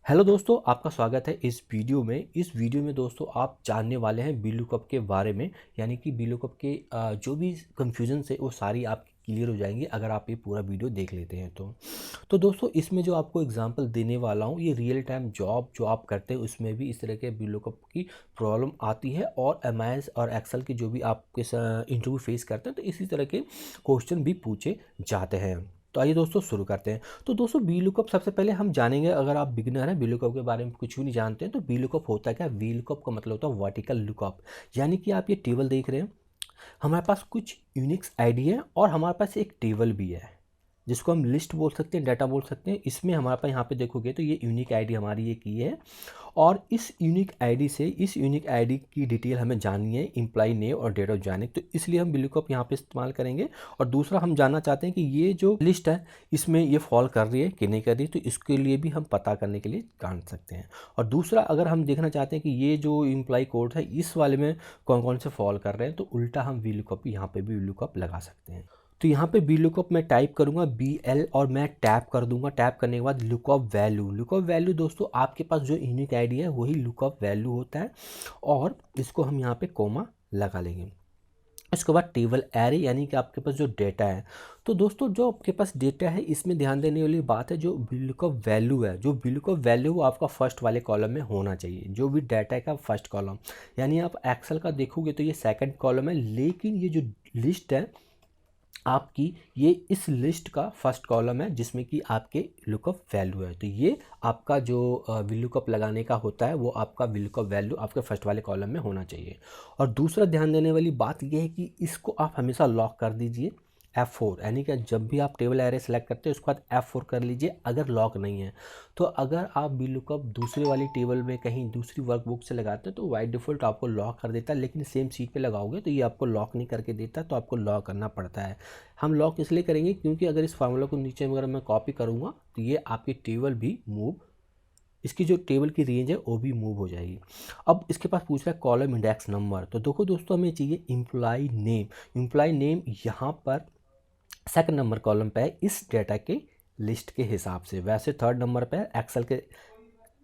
Hello दोस्तों, आपका स्वागत है इस वीडियो में। इस वीडियो में दोस्तों आप जानने वाले हैं वीलुकअप के बारे में, यानी कि वीलुकअप के जो भी कन्फ्यूजन है वो सारी आपकी क्लियर हो जाएंगी अगर आप ये पूरा वीडियो देख लेते हैं तो दोस्तों इसमें जो आपको एग्जांपल देने वाला हूँ ये रियल टाइम जॉब जो आप करते हैं उसमें भी इस तरह के वीलुकअप की प्रॉब्लम आती है, और एमआईएस और एक्सेल की जो भी आपके इंटरव्यू फेस करते हैं तो इसी तरह के क्वेश्चन भी पूछे जाते हैं। तो आइए दोस्तों शुरू करते हैं। तो दोस्तों वीलुकअप सबसे पहले हम जानेंगे, अगर आप बिगिनर हैं वीलुकअप के बारे में कुछ भी नहीं जानते हैं तो वीलुकअप होता है क्या। वीलुकअप का मतलब होता है वर्टिकल लुकअप, यानी कि आप ये टेबल देख रहे हैं, हमारे पास कुछ यूनिक्स आईडी है और हमारे पास एक टेबल भी है जिसको हम लिस्ट बोल सकते हैं, डाटा बोल सकते हैं। इसमें हमारे पास यहाँ पे देखोगे तो ये यूनिक आईडी हमारी ये की है, और इस यूनिक आईडी से इस यूनिक आईडी की डिटेल हमें जाननी है, एम्प्लॉय नेम और डेट ऑफ जॉइनिंग, तो इसलिए हम वीलुकअप यहाँ पे इस्तेमाल करेंगे। और दूसरा हम जानना चाहते हैं कि ये जो लिस्ट है इसमें ये फॉल कर रही है कि नहीं कर रही, तो इसके लिए भी हम पता करने के लिए जान सकते हैं। और दूसरा अगर हम देखना चाहते हैं कि ये जो एम्प्लॉय कोड है इस वाले में कौन कौन से फॉल कर रहे हैं, तो उल्टा हम वीलुकअप यहाँ पे भी वीलुकअप लगा सकते हैं। तो यहाँ पे बी लुकअप मैं टाइप करूँगा BL और मैं टैप कर दूंगा। टैप करने के बाद लुकअप वैल्यू, लुकअप वैल्यू दोस्तों आपके पास जो यूनिक आईडी है वही लुकअप वैल्यू होता है, और इसको हम यहाँ पे कोमा लगा लेंगे। इसके बाद टेबल एरे, यानी कि आपके पास जो डेटा है। तो दोस्तों जो आपके पास डेटा है इसमें ध्यान देने वाली बात है, जो लुकअप वैल्यू है, जो लुकअप वैल्यू वो आपका फर्स्ट वाले कॉलम में होना चाहिए, जो भी डाटा का फर्स्ट कॉलम। यानी आप एक्सेल का देखोगे तो ये सेकंड कॉलम है, लेकिन ये जो लिस्ट है आपकी, ये इस लिस्ट का फर्स्ट कॉलम है जिसमें कि आपके लुकअप वैल्यू है। तो ये आपका जो लुकअप लगाने का होता है वो आपका लुकअप वैल्यू आपके फर्स्ट वाले कॉलम में होना चाहिए। और दूसरा ध्यान देने वाली बात ये है कि इसको आप हमेशा लॉक कर दीजिए F4, यानी कि जब भी आप टेबल एरे सेलेक्ट करते हैं उसके बाद F4 कर लीजिए अगर लॉक नहीं है। तो अगर आप वीलुकअप दूसरे वाली टेबल में कहीं दूसरी वर्कबुक से लगाते हैं तो बाय डिफ़ॉल्ट आपको लॉक कर देता है, लेकिन सेम सीट पे लगाओगे तो ये आपको लॉक नहीं करके देता, तो आपको लॉक करना पड़ता है। हम लॉक इसलिए करेंगे क्योंकि अगर इस फार्मूला को नीचे अगर मैं कॉपी करूँगा तो ये आपकी टेबल भी मूव, इसकी जो टेबल की रेंज है वो भी मूव हो जाएगी। अब इसके पास पूछ रहा है कॉलम इंडेक्स नंबर, तो देखो दोस्तों हमें चाहिए एम्प्लॉय नेम। एम्प्लॉय नेम यहाँ पर सेकंड नंबर कॉलम पे है इस डेटा के लिस्ट के हिसाब से, वैसे थर्ड नंबर पे है एक्सेल के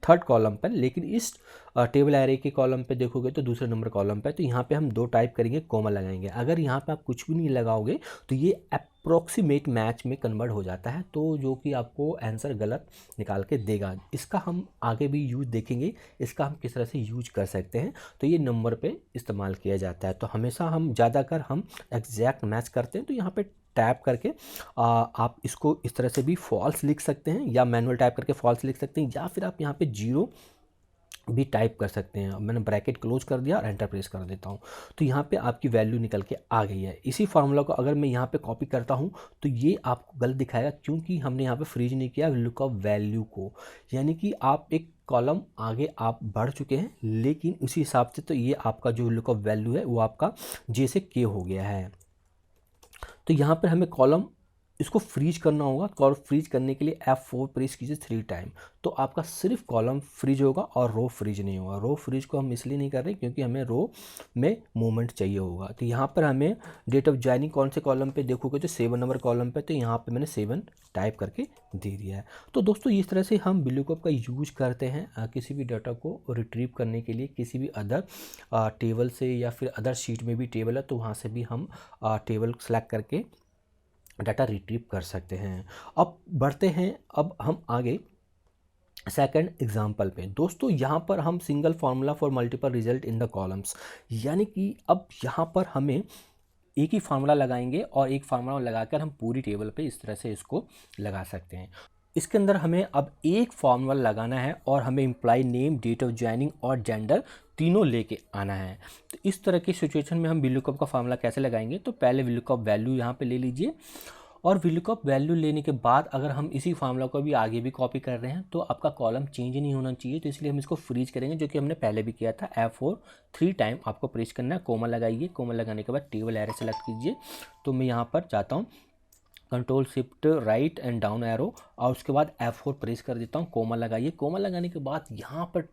थर्ड कॉलम पर, लेकिन इस टेबल एरे के कॉलम पे देखोगे तो दूसरे नंबर कॉलम पे। तो यहाँ पे हम दो टाइप करेंगे, कोमा लगाएंगे। अगर यहाँ पे आप कुछ भी नहीं लगाओगे तो ये अप्रोक्सीमेट मैच में कन्वर्ट हो जाता है, तो जो कि आपको आंसर गलत निकाल के देगा। इसका हम आगे भी यूज देखेंगे, इसका हम किस तरह से यूज कर सकते हैं। तो ये नंबर पे इस्तेमाल किया जाता है, तो हमेशा हम ज़्यादातर हम एग्जैक्ट मैच करते हैं। तो यहाँ पे टैप करके आप इसको इस तरह से भी फॉल्स लिख सकते हैं, या मैनुअल टाइप करके फॉल्स लिख सकते हैं, या फिर आप यहाँ पे जीरो भी टाइप कर सकते हैं। अब मैंने ब्रैकेट क्लोज कर दिया और एंटर प्रेस कर देता हूँ, तो यहाँ पे आपकी वैल्यू निकल के आ गई है। इसी फार्मूला को अगर मैं यहाँ पे कॉपी करता हूँ तो ये आपको गलत दिखाएगा, क्योंकि हमने यहाँ पे फ्रीज नहीं किया लुकअप वैल्यू को, यानी कि आप एक कॉलम आगे आप बढ़ चुके हैं, लेकिन उसी हिसाब से तो ये आपका जो लुकअप वैल्यू है वो आपका जे से के हो गया है। तो यहाँ पर हमें कॉलम इसको फ्रीज करना होगा। कॉलम फ्रीज करने के लिए F4 प्रेस कीजिए 3 टाइम, तो आपका सिर्फ कॉलम फ्रीज होगा और रो फ्रीज नहीं होगा। रो फ्रीज को हम इसलिए नहीं कर रहे क्योंकि हमें रो में मूवमेंट चाहिए होगा। तो यहाँ पर हमें डेट ऑफ जॉइनिंग कौन से कॉलम पे देखोगे तो 7 नंबर कॉलम पे, तो यहाँ पे मैंने 7 टाइप करके दे दिया है। तो दोस्तों इस तरह से हम वीलुकअप का यूज करते हैं किसी भी डाटा को रिट्रीव करने के लिए, किसी भी अदर टेबल से, या फिर अदर शीट में भी टेबल है तो वहाँ से भी हम टेबल सेलेक्ट करके डाटा रिट्रीव कर सकते हैं। अब बढ़ते हैं, अब हम आगे सेकंड एग्जाम्पल पे। दोस्तों यहाँ पर हम single formula for multiple result in the columns, यानी कि अब यहाँ पर हमें एक ही फार्मूला लगाएंगे और एक फार्मूला लगाकर हम पूरी टेबल पे इस तरह से इसको लगा सकते हैं। इसके अंदर हमें अब एक फार्मूला लगाना है और हमें employ name, date of joining और जेंडर तीनों लेके आना है। तो इस तरह की सिचुएशन में हम वीलुकअप का फार्मूला कैसे लगाएंगे, तो पहले वीलुकअप वैल्यू यहाँ पे ले लीजिए, और वीलुकअप वैल्यू लेने के बाद अगर हम इसी फार्मूला को भी आगे भी कॉपी कर रहे हैं तो आपका कॉलम चेंज नहीं होना चाहिए, तो इसलिए हम इसको फ्रीज करेंगे, जो कि हमने पहले भी किया था। F4 3 टाइम आपको प्रेस करना है, कोमा लगाइए। कोमा लगाने के बाद टेबल एरे सेलेक्ट कीजिए। तो मैं यहाँ पर जाता हूँ control shift right and down arrow और उसके बाद F4 प्रेस कर देता हूँ, कोमा लगाइए। कोमा लगाने के बाद यहाँ पर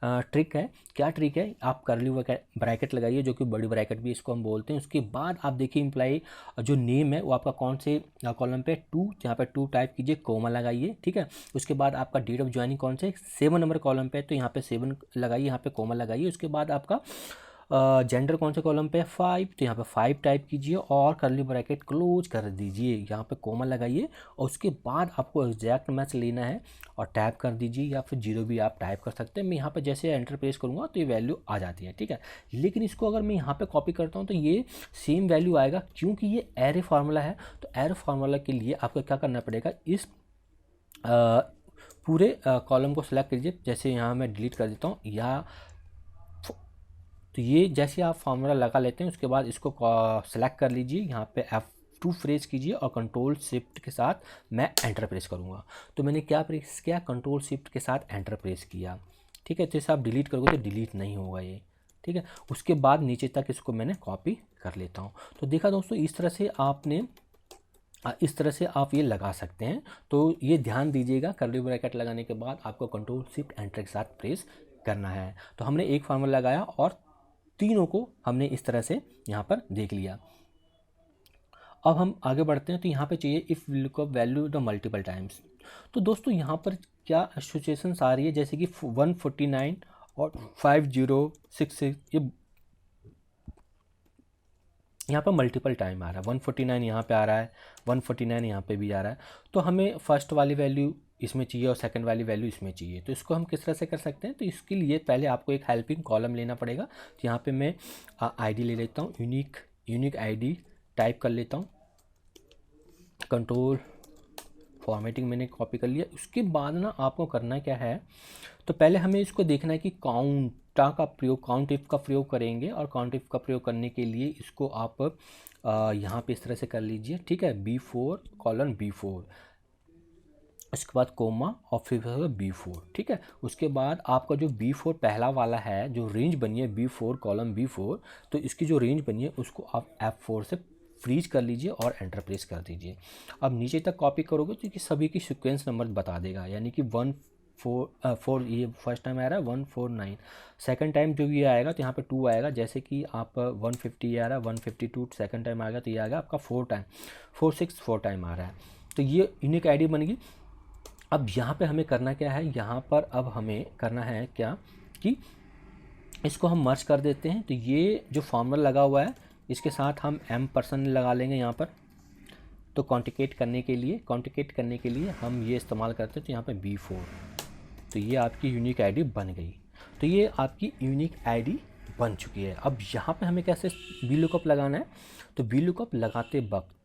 ट्रिक है, क्या ट्रिक है, आप कर्ली ब्रैकेट लगाइए, जो कि बड़ी ब्रैकेट भी इसको हम बोलते हैं। उसके बाद आप देखिए इम्प्लाई जो नेम है वो आपका कौन से कॉलम पे 2, यहाँ पे 2 टाइप कीजिए, कोमा लगाइए, ठीक है। उसके बाद आपका डेट ऑफ ज्वाइनिंग कौन से 7 नंबर कॉलम पे है, तो यहाँ पे 7 लगाइए, यहाँ पे कोमा लगाइए। उसके बाद आपका जेंडर कौन से कॉलम पे है 5, तो यहाँ पे 5 टाइप कीजिए और कर्ली ब्रैकेट क्लोज कर दीजिए, यहाँ पे कोमा लगाइए। और उसके बाद आपको एग्जैक्ट मैच लेना है और टाइप कर दीजिए, या फिर 0 भी आप टाइप कर सकते हैं। मैं यहाँ पे जैसे एंटर प्रेस करूँगा तो ये वैल्यू आ जाती है, ठीक है। लेकिन इसको अगर मैं यहाँ पे कॉपी करता हूँ तो ये सेम वैल्यू आएगा, क्योंकि ये एरे फार्मूला है। तो एरे फार्मूला के लिए आपको क्या करना पड़ेगा, इस पूरे कॉलम को सिलेक्ट कीजिए। जैसे यहाँ मैं डिलीट कर देता हूँ, या तो ये जैसे आप फार्मूला लगा लेते हैं उसके बाद इसको सेलेक्ट कर लीजिए, यहाँ पे F2 प्रेस कीजिए और कंट्रोल शिफ्ट के साथ मैं एंटर प्रेस करूँगा। तो मैंने क्या प्रेस किया, कंट्रोल शिफ्ट के साथ एंटर प्रेस किया, ठीक है। जैसे आप डिलीट करोगे तो डिलीट नहीं होगा ये, ठीक है। उसके बाद नीचे तक इसको मैंने कॉपी कर लेता हूँ। तो देखा दोस्तों, इस तरह से आप ये लगा सकते हैं। तो ये ध्यान दीजिएगा, कर्ली ब्रैकेट लगाने के बाद आपको कंट्रोल शिफ्ट एंटर के साथ प्रेस करना है। तो हमने एक फार्मूला लगाया और तीनों को हमने इस तरह से यहाँ पर देख लिया। अब हम आगे बढ़ते हैं। तो यहाँ पे चाहिए if lookup value the multiple times. तो दोस्तों यहाँ पर क्या सिचुएशंस आ रही है, जैसे कि 149 और 5066, ये यहाँ पर मल्टीपल टाइम आ रहा है। 149 यहाँ पे आ रहा है, 149 यहाँ पे भी आ रहा है। तो हमें फर्स्ट वाली वैल्यू इसमें चाहिए और सेकंड वाली वैल्यू इसमें चाहिए। तो इसको हम किस तरह से कर सकते हैं, तो इसके लिए पहले आपको एक हेल्पिंग कॉलम लेना पड़ेगा। तो यहाँ पे मैं आईडी ले लेता हूँ, यूनिक आईडी टाइप कर लेता हूँ, कंट्रोल फॉर्मेटिंग मैंने कॉपी कर लिया। उसके बाद ना आपको करना क्या है, तो पहले हमें इसको देखना है कि काउंट इफ का प्रयोग करेंगे, और काउंट इफ का प्रयोग करने के लिए इसको आप यहाँ पे इस तरह से कर लीजिए, ठीक है। B4 कॉलन B4, उसके बाद कोमा और फिर B4, ठीक है। उसके बाद आपका जो B4 पहला वाला है, जो रेंज बनी है B4 कॉलम B4, तो इसकी जो रेंज बनी है उसको आप F4 से फ्रीज कर लीजिए और एंटर प्रेस कर दीजिए। अब नीचे तक कॉपी करोगे तो कि सभी की सीक्वेंस नंबर बता देगा, यानी कि 144 ये फर्स्ट टाइम आ रहा है, 149 सेकंड टाइम जो ये आएगा तो यहाँ पे 2 आएगा। जैसे कि आप 150 आ रहा है, 152 सेकंड टाइम आएगा तो ये आएगा आपका 4 टाइम आ रहा है। तो ये यूनिक आईडी बन गई। अब यहाँ पे हमें करना क्या है, यहाँ पर अब हमें करना है क्या कि इसको हम मर्ज कर देते हैं। तो ये जो फॉर्मूला लगा हुआ है इसके साथ हम M% लगा लेंगे यहाँ पर। तो कॉन्टिकेट करने के लिए हम ये इस्तेमाल करते हैं। तो यहाँ पे B4, तो ये आपकी यूनिक आईडी बन गई। तो ये आपकी यूनिक आईडी बन चुकी है। अब यहाँ पे हमें कैसे VLOOKUP लगाना है, तो VLOOKUP लगाते वक्त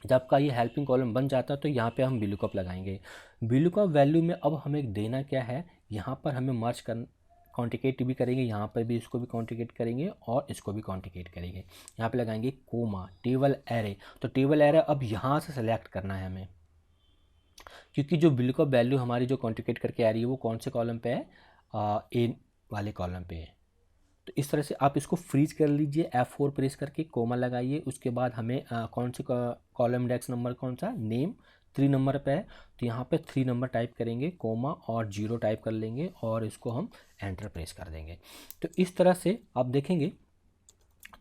जब आपका ये हेल्पिंग कॉलम बन जाता है तो यहाँ पे हम VLOOKUP लगाएंगे। VLOOKUP वैल्यू में अब हमें देना क्या है, यहाँ पर हमें मर्ज कर कॉन्टिकेट भी करेंगे, यहाँ पर भी इसको भी कॉन्टिकेट करेंगे और इसको भी कॉन्टिकेट करेंगे। यहाँ पे लगाएंगे कोमा टेबल एरे। तो टेबल एरे अब यहाँ से सेलेक्ट करना है हमें, क्योंकि जो VLOOKUP वैल्यू हमारी जो कॉन्टिकेट करके आ रही है वो कौन से कॉलम पे है, ए वाले कॉलम पे है। तो इस तरह से आप इसको फ्रीज कर लीजिए, F4 प्रेस करके कोमा लगाइए। उसके बाद हमें कौन से कॉलम इंडेक्स नंबर कौन सा, नेम 3 नंबर पे है, तो यहाँ पे 3 नंबर टाइप करेंगे, कोमा और 0 टाइप कर लेंगे और इसको हम एंटर प्रेस कर देंगे। तो इस तरह से आप देखेंगे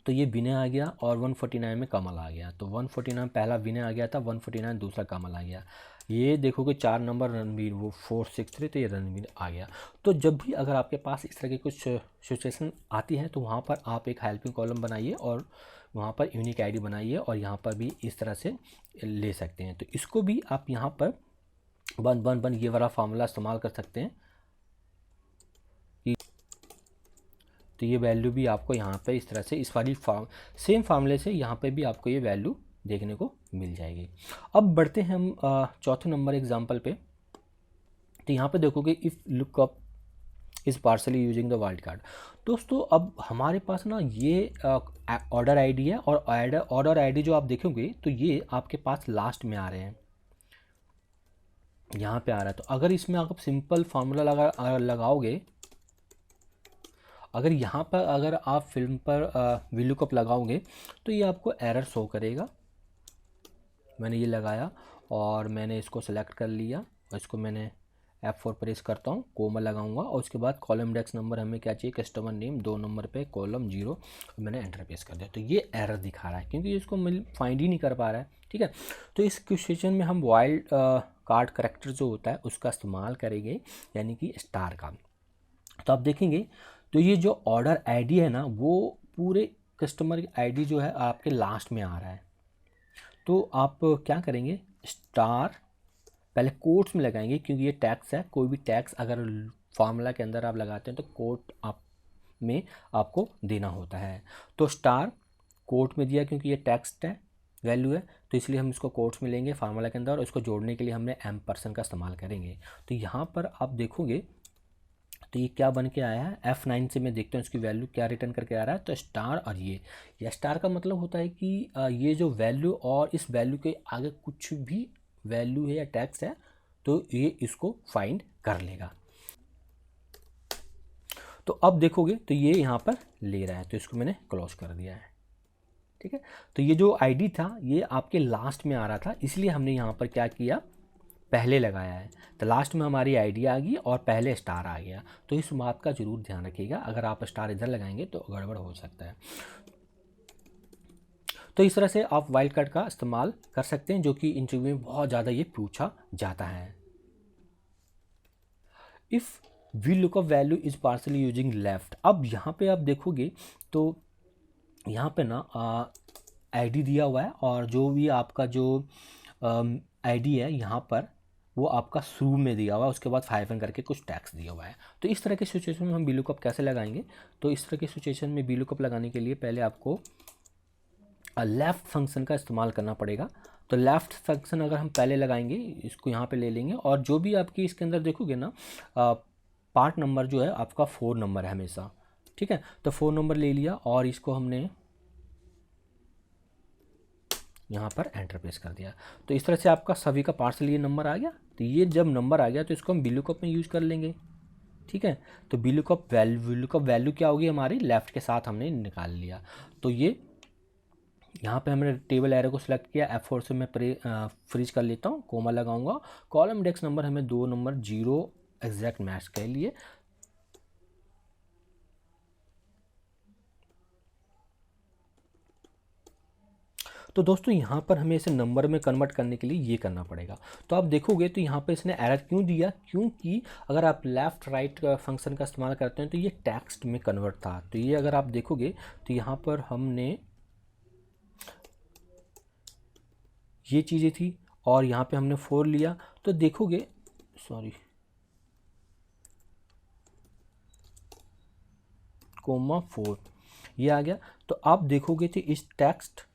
तो ये विनय आ गया और 149 में कमल आ गया। तो 149 पहला विनय आ गया था, 149 दूसरा कमल आ गया। ये देखोगे 4 नंबर रणवीर, वो 463, तो ये रणवीर आ गया। तो जब भी अगर आपके पास इस तरह की कुछ सिचुएशन आती है तो वहाँ पर आप एक हेल्पिंग कॉलम बनाइए और वहाँ पर यूनिक आईडी बनाइए और यहाँ पर भी इस तरह से ले सकते हैं। तो इसको भी आप यहाँ पर बन ये वाला फार्मूला इस्तेमाल कर सकते हैं। तो ये वैल्यू भी आपको यहाँ पे इस तरह से इस वाली सेम फार्मूले से यहाँ पे भी आपको ये वैल्यू देखने को मिल जाएगी। अब बढ़ते हैं हम चौथे नंबर एग्जांपल पे। तो यहाँ पे देखोगे if lookup is partially using the wild card. दोस्तों अब हमारे पास ना ये ऑर्डर आईडी है और ऑर्डर आईडी जो आप देखोगे तो ये आपके पास लास्ट में आ रहे हैं, यहाँ पे आ रहा है। तो अगर इसमें आप सिंपल फार्मूला लगाओगे, अगर यहाँ पर अगर आप फिल्म पर VLOOKUP लगाओगे तो ये आपको एरर शो करेगा। मैंने ये लगाया और मैंने इसको सेलेक्ट कर लिया और इसको मैंने F4 प्रेस करता हूँ, कोमा लगाऊंगा और उसके बाद कॉलम इंडेक्स नंबर हमें क्या चाहिए, कस्टमर नेम 2 नंबर पे कॉलम 0 और मैंने एंटर प्रेस कर दिया। तो ये एरर दिखा रहा है क्योंकि इसको मिल फाइंड ही नहीं कर पा रहा है। ठीक है, तो इस सिचुएशन में हम वाइल्ड कार्ड करेक्टर जो होता है उसका इस्तेमाल करेंगे, यानी कि स्टार का। तो आप देखेंगे तो ये जो ऑर्डर आईडी है ना, वो पूरे कस्टमर आईडी जो है आपके लास्ट में आ रहा है। तो आप क्या करेंगे, स्टार पहले कोट्स में लगाएंगे क्योंकि ये टैक्स है। कोई भी टैक्स अगर फार्मूला के अंदर आप लगाते हैं तो कोट आप में आपको देना होता है। तो स्टार कोट में दिया क्योंकि ये टैक्स है, वैल्यू है, तो इसलिए हम इसको कोट्स में लेंगे फार्मूला के अंदर और इसको जोड़ने के लिए हमने एम्परसेंड का इस्तेमाल करेंगे। तो यहाँ पर आप देखोगे तो ये क्या बन के आया है, F9 से मैं देखता हूँ इसकी वैल्यू क्या रिटर्न करके आ रहा है। तो स्टार और ये स्टार का मतलब होता है कि ये जो वैल्यू और इस वैल्यू के आगे कुछ भी वैल्यू है या टैक्स है तो ये इसको फाइंड कर लेगा। तो अब देखोगे तो ये यहाँ पर ले रहा है, तो इसको मैंने क्लोज कर दिया है। ठीक है, तो ये जो आईडी था ये आपके लास्ट में आ रहा था, इसलिए हमने यहाँ पर क्या किया, पहले लगाया है। तो लास्ट में हमारी आईडी आ गई और पहले स्टार आ गया। तो इस बात का ज़रूर ध्यान रखिएगा, अगर आप स्टार इधर लगाएंगे तो गड़बड़ हो सकता है। तो इस तरह से आप वाइल्ड कार्ड का इस्तेमाल कर सकते हैं, जो कि इंटरव्यू में बहुत ज़्यादा ये पूछा जाता है। If VLOOKUP value is partially using left. अब यहाँ पे आप देखोगे तो यहाँ पे ना आईडी दिया हुआ है और जो भी आपका जो आईडी है यहाँ पर वो आपका शुरू में दिया हुआ है, उसके बाद 5 करके कुछ टैक्स दिया हुआ है। तो इस तरह की सिचुएशन में हम वी लुकअप कैसे लगाएंगे, तो इस तरह की सिचुएशन में वी लुकअप लगाने के लिए पहले आपको लेफ़्ट फंक्शन का इस्तेमाल करना पड़ेगा। तो लेफ़्ट फंक्शन अगर हम पहले लगाएंगे, इसको यहाँ पे ले लेंगे और जो भी आपकी इसके अंदर देखोगे ना पार्ट नंबर जो है आपका 4 नंबर है हमेशा। ठीक है, तो 4 नंबर ले लिया और इसको हमने यहाँ पर एंटर प्रेस कर दिया। तो इस तरह से आपका सभी का पार्सल ये नंबर आ गया। तो ये जब नंबर आ गया तो इसको हम वी लुकअप में यूज़ कर लेंगे। ठीक है, तो वी लुकअप वैल्यू क्या होगी हमारी, लेफ़्ट के साथ हमने निकाल लिया। तो ये यहाँ पे हमने टेबल एरो को सिलेक्ट किया, F4 से मैं फ्रीज कर लेता हूँ, कोमा लगाऊंगा, कॉलम इंडेक्स नंबर हमें 2 नंबर 0 एग्जैक्ट मैच के लिए। तो दोस्तों यहाँ पर हमें इसे नंबर में कन्वर्ट करने के लिए ये करना पड़ेगा। तो आप देखोगे तो यहाँ पर इसने एरर क्यों दिया, क्योंकि अगर आप लेफ़्ट राइट फंक्शन का इस्तेमाल करते हैं तो ये टेक्स्ट में कन्वर्ट था। तो ये अगर आप देखोगे तो यहाँ पर हमने ये चीज़ें थी और यहाँ पे हमने 4 लिया। तो देखोगे कोमा 4 ये आ गया। तो आप देखोगे तो इस टेक्स्ट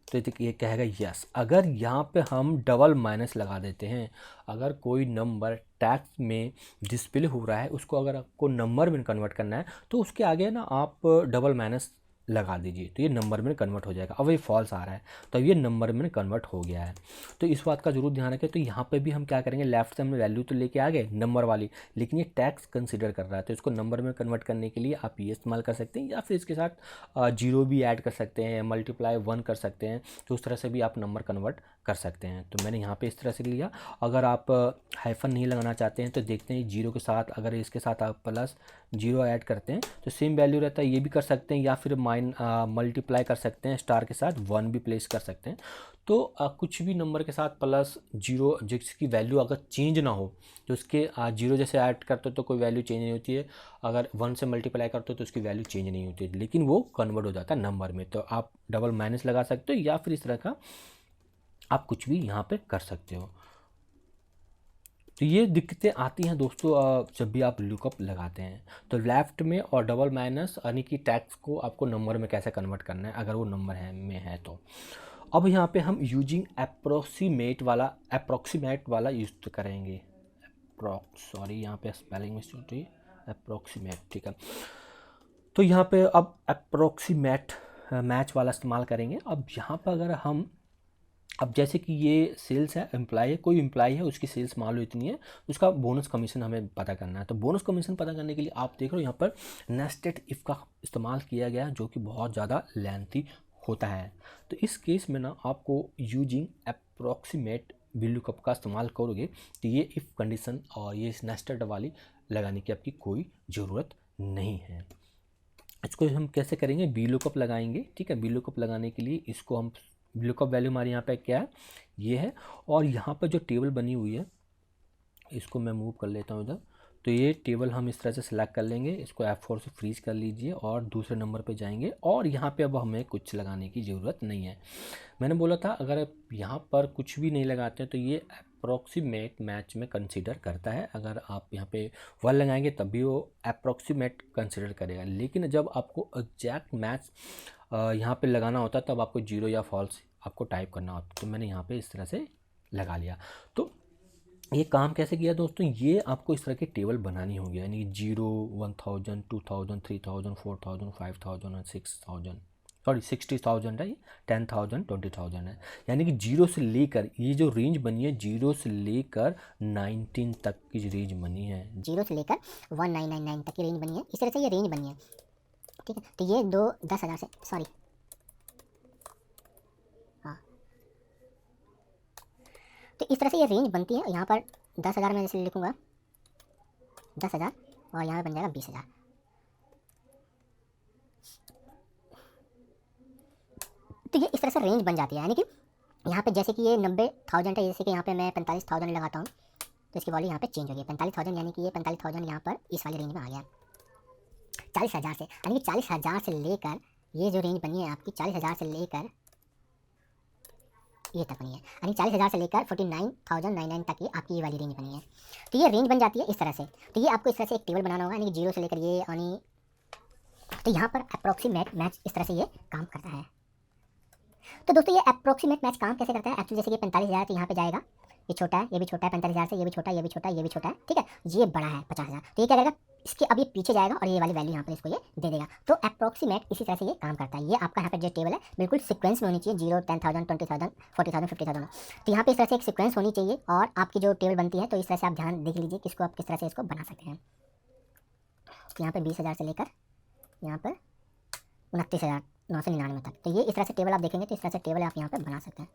तो ये कहेगा यस। अगर यहाँ पे हम डबल माइनस लगा देते हैं, अगर कोई नंबर टैक्स में डिस्प्ले हो रहा है उसको अगर आपको नंबर में कन्वर्ट करना है तो उसके आगे ना आप डबल माइनस लगा दीजिए, तो ये नंबर में कन्वर्ट हो जाएगा। अब ये फॉल्स आ रहा है तो ये नंबर में कन्वर्ट हो गया है। तो इस बात का जरूर ध्यान रखें। तो यहाँ पे भी हम क्या करेंगे, लेफ्ट से हम वैल्यू तो लेके आ गए नंबर वाली, लेकिन ये टैक्स कंसीडर कर रहा है तो इसको नंबर में कन्वर्ट करने के लिए आप ये इस्तेमाल कर सकते हैं, या फिर इसके साथ 0 भी ऐड कर सकते हैं, मल्टीप्लाई 1 कर सकते हैं। तो उस तरह से भी आप नंबर कन्वर्ट कर सकते हैं। तो मैंने यहाँ पर इस तरह से लिया। अगर आप हाइफन नहीं लगाना चाहते हैं तो देखते हैं 0 के साथ अगर इसके साथ आप प्लस 0 ऐड करते हैं तो सेम वैल्यू रहता है, ये भी कर सकते हैं, या फिर मल्टीप्लाई कर सकते हैं स्टार के साथ 1 भी प्लेस कर सकते हैं। तो कुछ भी नंबर के साथ प्लस 0 जिसकी वैल्यू अगर चेंज ना हो तो उसके 0 जैसे ऐड करते हो तो कोई वैल्यू चेंज नहीं होती है, अगर 1 से मल्टीप्लाई करते हो तो उसकी वैल्यू चेंज नहीं होती है, लेकिन वो कन्वर्ट हो जाता है नंबर में। तो आप डबल माइनस लगा सकते हो या फिर इस तरह का आप कुछ भी यहाँ पे कर सकते हो। तो ये दिक्कतें आती हैं दोस्तों जब भी आप लुकअप लगाते हैं। तो लेफ़्ट में और डबल माइनस यानी कि टैक्स को आपको नंबर में कैसे कन्वर्ट करना है अगर वो नंबर है तो। अब यहाँ पे हम यूजिंग अप्रोक्सीमेट वाला यूज करेंगे। यहाँ पे स्पेलिंग मिस्टेक हुई, अप्रोक्सीमेट। ठीक है, तो यहाँ पे अब अप्रोक्सीमेट मैच वाला इस्तेमाल करेंगे। अब यहाँ पर अगर हम अब जैसे कि ये सेल्स है, एम्प्लॉय है, कोई एम्प्लॉय है उसकी सेल्स मान लो इतनी है, उसका बोनस कमीशन हमें पता करना है। तो बोनस कमीशन पता करने के लिए आप देख रहे हो यहाँ पर नेस्टेड इफ़ का इस्तेमाल किया गया जो कि बहुत ज़्यादा लेंथी होता है। तो इस केस में ना आपको यूजिंग अप्रॉक्सीमेट VLOOKUP का इस्तेमाल करोगे तो ये इफ़ कंडीशन और ये नेस्टेड वाली लगाने की आपकी कोई ज़रूरत नहीं है। इसको हम कैसे करेंगे, VLOOKUP लगाएंगे, ठीक है। VLOOKUP लगाने के लिए इसको हम VLOOKUP वैल्यू हमारे यहाँ पे क्या है, ये है, और यहाँ पर जो टेबल बनी हुई है इसको मैं मूव कर लेता हूँ इधर। तो ये टेबल हम इस तरह से सिलेक्ट कर लेंगे, इसको F4 से फ्रीज कर लीजिए और दूसरे नंबर पे जाएंगे, और यहाँ पे अब हमें कुछ लगाने की ज़रूरत नहीं है। मैंने बोला था अगर आप यहाँ पर कुछ भी नहीं लगाते हैं तो ये अप्रॉक्सीमेट मैच में कंसीडर करता है। अगर आप यहाँ पे 1 लगाएंगे तब भी वो अप्रॉक्सीमेट कंसीडर करेगा, लेकिन जब आपको एग्जैक्ट मैच यहाँ पे लगाना होता है तब आपको 0 या फॉल्स आपको टाइप करना होता है। तो मैंने यहाँ पे इस तरह से लगा लिया। तो ये काम कैसे किया दोस्तों, ये आपको इस तरह की टेबल बनानी होगी, यानी 0, 1000, 2000, 3000, 4000, 5000 और 6000, सॉरी 60,000 है, 10,000, 20,000 है। यानी कि 0 से लेकर ये जो रेंज बनी है 0 से लेकर 19 तक की रेंज बनी है, 0 से लेकर 1999 तक की रेंज बनी है। इस तरह से ये रेंज बनी है, ठीक है। तो ये 10,000 से, सॉरी हाँ, तो इस तरह से ये रेंज बनती है। यहाँ पर 10,000 में जैसे लिखूँगा 10,000 और यहाँ पर बन जाएगा 20,000। तो ये इस तरह से रेंज बन जाती है, यानी कि यहाँ पे जैसे कि ये 90,000 है, जैसे कि यहाँ पे मैं 45,000 लगाता हूँ तो इसकी वैल्यू यहाँ पे चेंज हो गई 45,000, यानी कि ये 45,000 यहाँ पर इस वाली रेंज में आ गया 40,000 से, यानी कि 40,000 से लेकर ये जो रेंज बनी है आपकी 40,000 से लेकर ये तक बनी है, यानी 40,000 से लेकर 49,099 तक की आपकी ये वाली रेंज बनी है। तो ये रेंज बन जाती है इस तरह से। तो ये आपको इस तरह से एक टेबल बनाना होगा, यानी कि 0 से लेकर ये, यानी तो यहाँ पर अप्रॉक्सीमेट मैच इस तरह से ये काम करता है। तो दोस्तों ये अप्रॉक्सीमेट मैच काम कैसे करता है, एक्चुअली जैसे कि 45,000 तो यहाँ पे जाएगा, ये छोटा है, ये भी छोटा है, 45,000 से ये भी छोटा है, ये भी छोटा है, ये भी छोटा है, ठीक है। ये बड़ा है 50,000, तो ये क्या करेगा, इसके अब ये पीछे जाएगा और ये वाली वैल्यू यहाँ पर इसको ये दे देगा। तो अप्रॉक्सीमेट इसी तरह से ये काम करता है। ये आपका यहाँ पर जो टेबल है बिल्कुल सीक्वेंस में होनी चाहिए, 0, 10,000, 20,000, 40,000, 50,000। तो यहाँ पे इस तरह से एक सीक्वेंस होनी चाहिए और आपकी जो टेबल बनती है तो इस तरह से आप ध्यान देख लीजिए कि इसको आप किस तरह से इसको बना सकते हैं। तो यहाँ पर 20,000 से लेकर यहाँ पर 29,999 तक, तो ये इस तरह से टेबल आप देखेंगे तो इस तरह से टेबल आप यहाँ पर बना सकते हैं।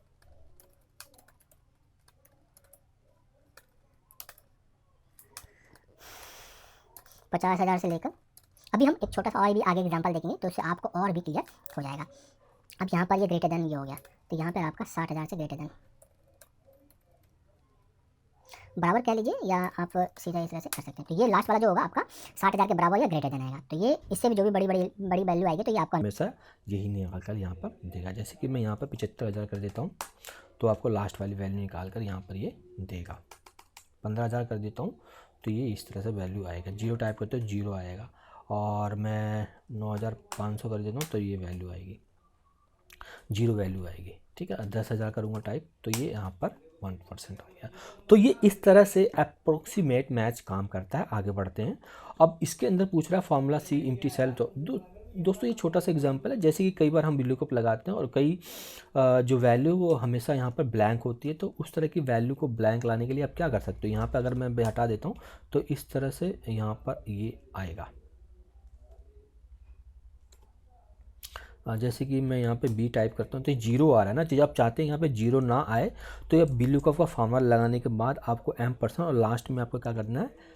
$50,000 से लेकर, अभी हम एक छोटा सा और भी आगे एग्जांपल देखेंगे तो उससे आपको और भी क्लियर हो जाएगा। अब यहाँ पर ये ग्रेटर देन ये हो गया, तो यहाँ पर आपका 60,000 से ग्रेटर देन बराबर कह लीजिए, या आप सीधा इस तरह से कर सकते हैं। तो ये लास्ट वाला जो होगा आपका 60,000 के बराबर या ग्रेटर देन आएगा। तो ये इससे भी जो भी बड़ी वैल्यू आएगी तो ये आपका हमेशा यही निकाल कर यहाँ पर देगा। जैसे कि मैं यहाँ पर 75,000 कर देता हूँ तो आपको लास्ट वाली वैल्यू निकाल कर यहाँ पर ये देगा। 15,000 कर देता हूँ तो ये इस तरह से वैल्यू आएगा। 0 टाइप करते हो 0 आएगा, और मैं 9,500 कर देता हूँ तो ये वैल्यू आएगी, 0 वैल्यू आएगी, ठीक है। 10,000 करूँगा टाइप तो ये यहाँ पर 1% हो गया। तो ये इस तरह से अप्रोक्सीमेट मैच काम करता है। आगे बढ़ते हैं। अब इसके अंदर पूछ रहा है फार्मूला सी एम्प्टी सेल। तो दोस्तों ये छोटा सा एग्जांपल है, जैसे कि कई बार हम VLOOKUP लगाते हैं और कई जो वैल्यू वो हमेशा यहाँ पर ब्लैंक होती है, तो उस तरह की वैल्यू को ब्लैंक लाने के लिए आप क्या कर सकते हो, यहाँ पर अगर मैं हटा देता हूँ तो इस तरह से यहाँ पर ये आएगा। जैसे कि मैं यहाँ पे B टाइप करता हूँ तो 0 आ रहा है ना, तो आप चाहते हैं यहाँ पे 0 ना आए तो ये VLOOKUP का फार्मूला लगाने के बाद आपको M% और लास्ट में आपको क्या करना है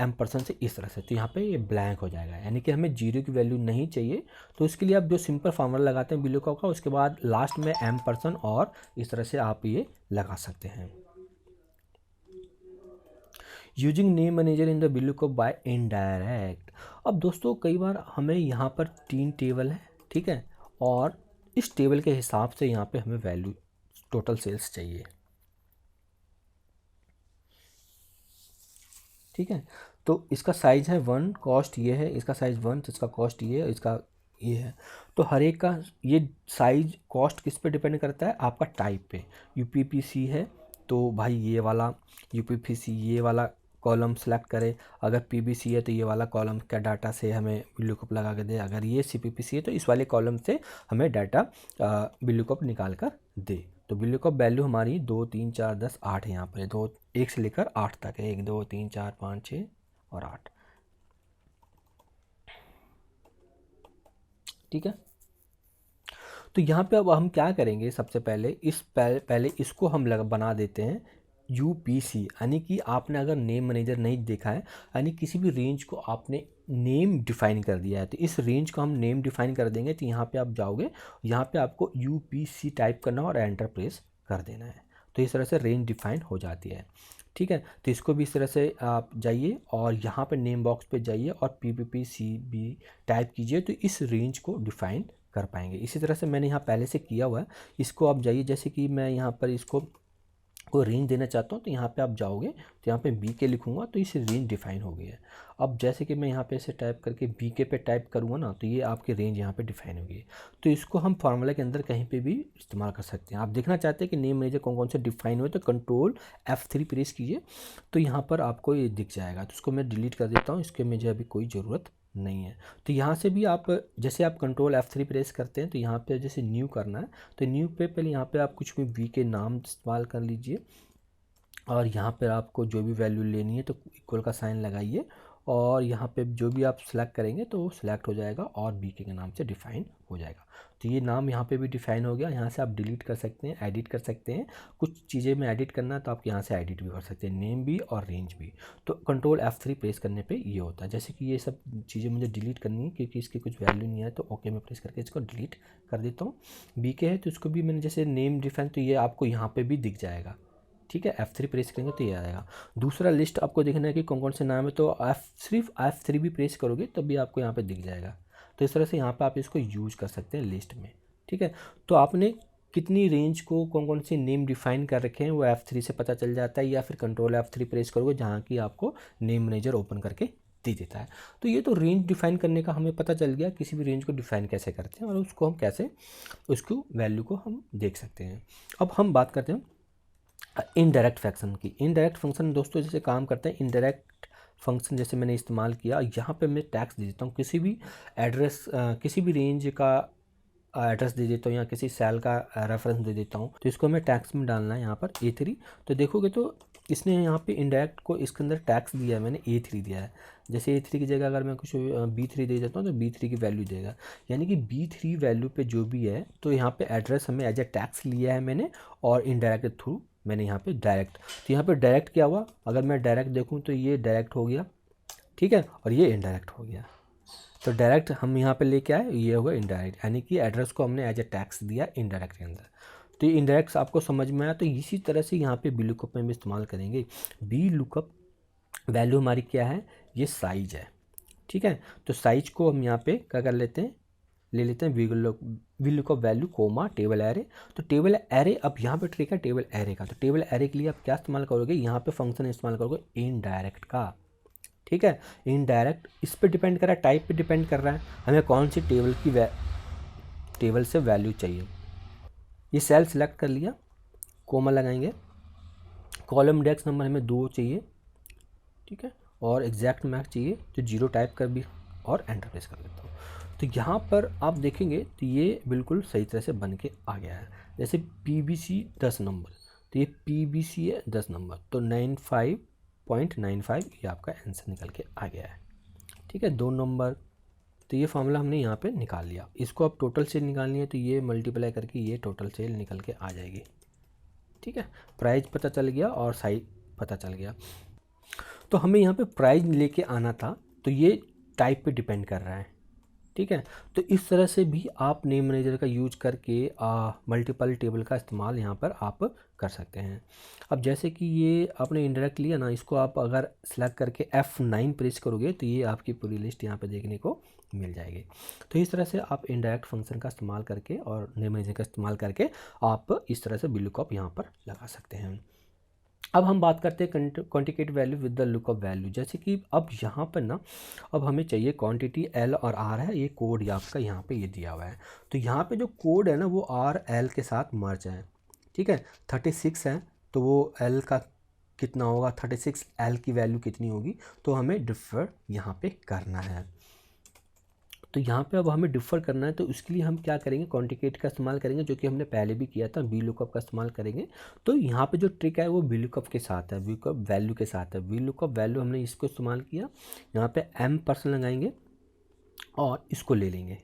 M% से इस तरह से, तो यहाँ पे ये ब्लैंक हो जाएगा, यानी कि हमें 0 की वैल्यू नहीं चाहिए। तो इसके लिए आप जो सिंपल फार्मूला लगाते हैं VLOOKUP का, उसके बाद लास्ट में M% और इस तरह से आप ये लगा सकते हैं। Using name manager in the VLOOKUP by indirect. अब दोस्तों कई बार हमें यहाँ पर 3 टेबल है, ठीक है, और इस टेबल के हिसाब से यहाँ पे हमें वैल्यू टोटल सेल्स चाहिए, ठीक है। तो इसका साइज़ है 1, कॉस्ट ये है, इसका साइज़ 1 तो इसका कॉस्ट ये है, इसका ये है। तो हर एक का ये साइज़ कॉस्ट किस पे डिपेंड करता है, आपका टाइप पे। UPPC है तो भाई ये वाला UPPC ये वाला कॉलम सेलेक्ट करें, अगर PBC है तो ये वाला कॉलम का डाटा से हमें VLOOKUP लगा के दे, अगर ये CPPC है तो इस वाले कॉलम से हमें डाटा VLOOKUP निकाल कर दे। तो VLOOKUP वैल्यू हमारी 2, 3, 4, 10, 8 यहाँ पर है, 2, 1 से लेकर 8 तक है, 1, 2, 3, 4, 5, 6 और 8, ठीक है। तो यहाँ पे अब हम क्या करेंगे, सबसे पहले पहले इसको हम बना देते हैं UPC, यानी कि आपने अगर नेम मैनेजर नहीं देखा है, यानी किसी भी रेंज को आपने नेम डिफ़ाइन कर दिया है, तो इस रेंज को हम नेम डिफ़ाइन कर देंगे। तो यहाँ पे आप जाओगे, यहाँ पे आपको UPC टाइप करना और एंटर प्रेस कर देना है। तो इस तरह से रेंज डिफ़ाइन हो जाती है। ठीक है, तो इसको भी इस तरह से आप जाइए और यहाँ पे नेम बॉक्स पे जाइए और PPPCB टाइप कीजिए, तो इस रेंज को डिफ़ाइन कर पाएंगे। इसी तरह से मैंने यहाँ पहले से किया हुआ है, इसको आप जाइए, जैसे कि मैं यहाँ पर इसको कोई रेंज देना चाहता हूँ, तो यहाँ पे आप जाओगे तो यहाँ पे BK लिखूँगा, तो इस रेंज डिफ़ाइन हो गई है। अब जैसे कि मैं यहाँ पे इसे टाइप करके BK पे टाइप करूँगा ना, तो ये आपकी रेंज यहाँ पे डिफ़ाइन हो गई है। तो इसको हम फार्मूला के अंदर कहीं पे भी इस्तेमाल कर सकते हैं। आप देखना चाहते हैं कि नेम मैनेजर कौन कौन से डिफ़ाइन हुए, तो कंट्रोल F3 प्रेस कीजिए, तो यहाँ पर आपको ये दिख जाएगा। तो इसको मैं डिलीट कर देता हूँ, इसके मुझे अभी कोई ज़रूरत नहीं है। तो यहाँ से भी आप, जैसे आप कंट्रोल F3 प्रेस करते हैं, तो यहाँ पे जैसे न्यू करना है, तो न्यू पे पहले यहाँ पे आप कुछ भी BK नाम इस्तेमाल कर लीजिए और यहाँ पर आपको जो भी वैल्यू लेनी है तो इक्वल का साइन लगाइए और यहाँ पे जो भी आप सिलेक्ट करेंगे तो वो सिलेक्ट हो जाएगा और BK के नाम से डिफ़ाइन हो जाएगा। तो ये नाम यहाँ पे भी डिफ़ाइन हो गया। यहाँ से आप डिलीट कर सकते हैं, एडिट कर सकते हैं। कुछ चीज़ें में एडिट करना है तो आप यहाँ से एडिट भी कर सकते हैं, नेम भी और रेंज भी। तो कंट्रोल F3 प्रेस करने पे ये होता है। जैसे कि ये सब चीज़ें मुझे डिलीट करनी है क्योंकि इसकी कुछ वैल्यू नहीं है, तो ओके में प्रेस करके इसको डिलीट कर देता हूँ। BK है तो इसको भी मैंने जैसे नेम डिफ़ाइन, तो ये आपको यहाँ पर भी दिख जाएगा। ठीक है, F3 प्रेस करेंगे तो ये आएगा। दूसरा लिस्ट आपको देखना है कि कौन कौन से नाम है, तो सिर्फ F3 भी प्रेस करोगे तब भी आपको यहाँ पे दिख जाएगा। तो इस तरह से यहाँ पे आप इसको यूज कर सकते हैं लिस्ट में। ठीक है, तो आपने कितनी रेंज को कौन कौन से नेम डिफ़ाइन कर रखे हैं वो F3 से पता चल जाता है, या फिर कंट्रोल F3 प्रेस करोगे जहाँ की आपको नेम मैनेजर ओपन करके दे देता है। तो ये तो रेंज डिफ़ाइन करने का हमें पता चल गया, किसी भी रेंज को डिफ़ाइन कैसे करते हैं और उसको हम कैसे उसको वैल्यू को हम देख सकते हैं। अब हम बात करते हैं इनडायरेक्ट फंक्शन की। इनडायरेक्ट फंक्शन दोस्तों जैसे काम करते हैं, इनडायरेक्ट फंक्शन जैसे मैंने इस्तेमाल किया, यहाँ पे मैं टैक्स दे देता हूँ, किसी भी एड्रेस किसी भी रेंज का एड्रेस दे देता हूँ या किसी सेल का रेफरेंस दे देता हूँ, तो इसको हमें टैक्स में डालना है यहाँ पर A3। तो देखोगे तो इसने यहाँ पे इनडायरेक्ट को इसके अंदर टैक्स दिया है, मैंने A3 दिया है। जैसे A3 की जगह अगर मैं कुछ B3 दे देता हूँ तो B3 की वैल्यू देगा, यानी कि B3 वैल्यू पे जो भी है, तो यहाँ पे एड्रेस हमें एज ए टैक्स लिया है मैंने, और इनडायरेक्ट के थ्रू मैंने यहाँ पे डायरेक्ट। तो यहाँ पे डायरेक्ट क्या हुआ, अगर मैं डायरेक्ट देखूँ तो ये डायरेक्ट हो गया, ठीक है, और ये इनडायरेक्ट हो गया। तो डायरेक्ट हम यहाँ पे लेके आए, ये होगा इनडायरेक्ट, यानी कि एड्रेस को हमने एज ए टैक्स दिया इनडायरेक्ट के अंदर। तो ये इनडायरेक्ट आपको समझ में आया। तो इसी तरह से यहाँ पे बी लुकअप में भी इस्तेमाल करेंगे। बी लुकअप वैल्यू हमारी क्या है, ये साइज है। ठीक है, तो साइज को हम यहाँ पे क्या कर लेते हैं, ले लेते हैं VLOOKUP value comma table array. तो टेबल एरे, अब यहाँ पे ट्रिक है टेबल एरे का। तो टेबल एरे के लिए आप क्या इस्तेमाल करोगे, यहाँ पे फंक्शन इस्तेमाल करोगे इनडायरेक्ट का। ठीक है, इनडायरेक्ट इस पे डिपेंड कर रहा है, टाइप पे डिपेंड कर रहा है हमें कौन सी टेबल से वैल्यू चाहिए। ये सेल सिलेक्ट कर लिया, कोमा लगाएंगे, कॉलम इंडेक्स नंबर हमें 2 चाहिए, ठीक है, और एग्जैक्ट मैच चाहिए, तो 0 टाइप कर भी और एंटर प्रेस कर देता हूँ। तो यहाँ पर आप देखेंगे तो ये बिल्कुल सही तरह से बन के आ गया है। जैसे PBC 10 नंबर, तो ये PBC है 10 नंबर, तो 95.95 ये आपका आंसर निकल के आ गया है। ठीक है, 2 नंबर, तो ये फार्मूला हमने यहाँ पे निकाल लिया। इसको अब टोटल सेल निकालनी है, तो ये मल्टीप्लाई करके ये टोटल सेल निकल के आ जाएगी। ठीक है, प्राइस पता चल गया और साइज पता चल गया। तो हमें यहाँ पे प्राइस लेके आना था, तो ये टाइप पे डिपेंड कर रहा है। ठीक है, तो इस तरह से भी आप नेम मैनेजर का यूज करके मल्टीपल टेबल का इस्तेमाल यहाँ पर आप कर सकते हैं। अब जैसे कि ये आपने इंडायरेक्ट लिया ना, इसको आप अगर सेलेक्ट करके F9 प्रेस करोगे तो ये आपकी पूरी लिस्ट यहाँ पे देखने को मिल जाएगी। तो इस तरह से आप इनडायरेक्ट फंक्शन का इस्तेमाल करके और नेम मैनेजर का इस्तेमाल करके आप इस तरह से वी लुकअप यहाँ पर लगा सकते हैं। अब हम बात करते हैं quantitative value with the lookup value. जैसे कि अब यहाँ पर ना, अब हमें चाहिए क्वांटिटी L और R है, ये कोड आपका यहाँ पे ये दिया हुआ है। तो यहाँ पे जो कोड है ना वो R L के साथ मर्ज है। ठीक है, 36 है, तो वो L का कितना होगा, 36 L की वैल्यू कितनी होगी, तो हमें डिफर यहाँ पे करना है। तो यहाँ पे अब हमें डिफ़र करना है, तो उसके लिए हम क्या करेंगे, कॉन्टिकेट का इस्तेमाल करेंगे, जो कि हमने पहले भी किया था, वी लुकअप का इस्तेमाल करेंगे। तो यहाँ पे जो ट्रिक है वो वी लुकअप के साथ है, वी लुकअप वैल्यू के साथ है। वी लुकअप वैल्यू हमने इसको इस्तेमाल किया, यहाँ पे M% लगाएंगे और इसको ले लेंगे।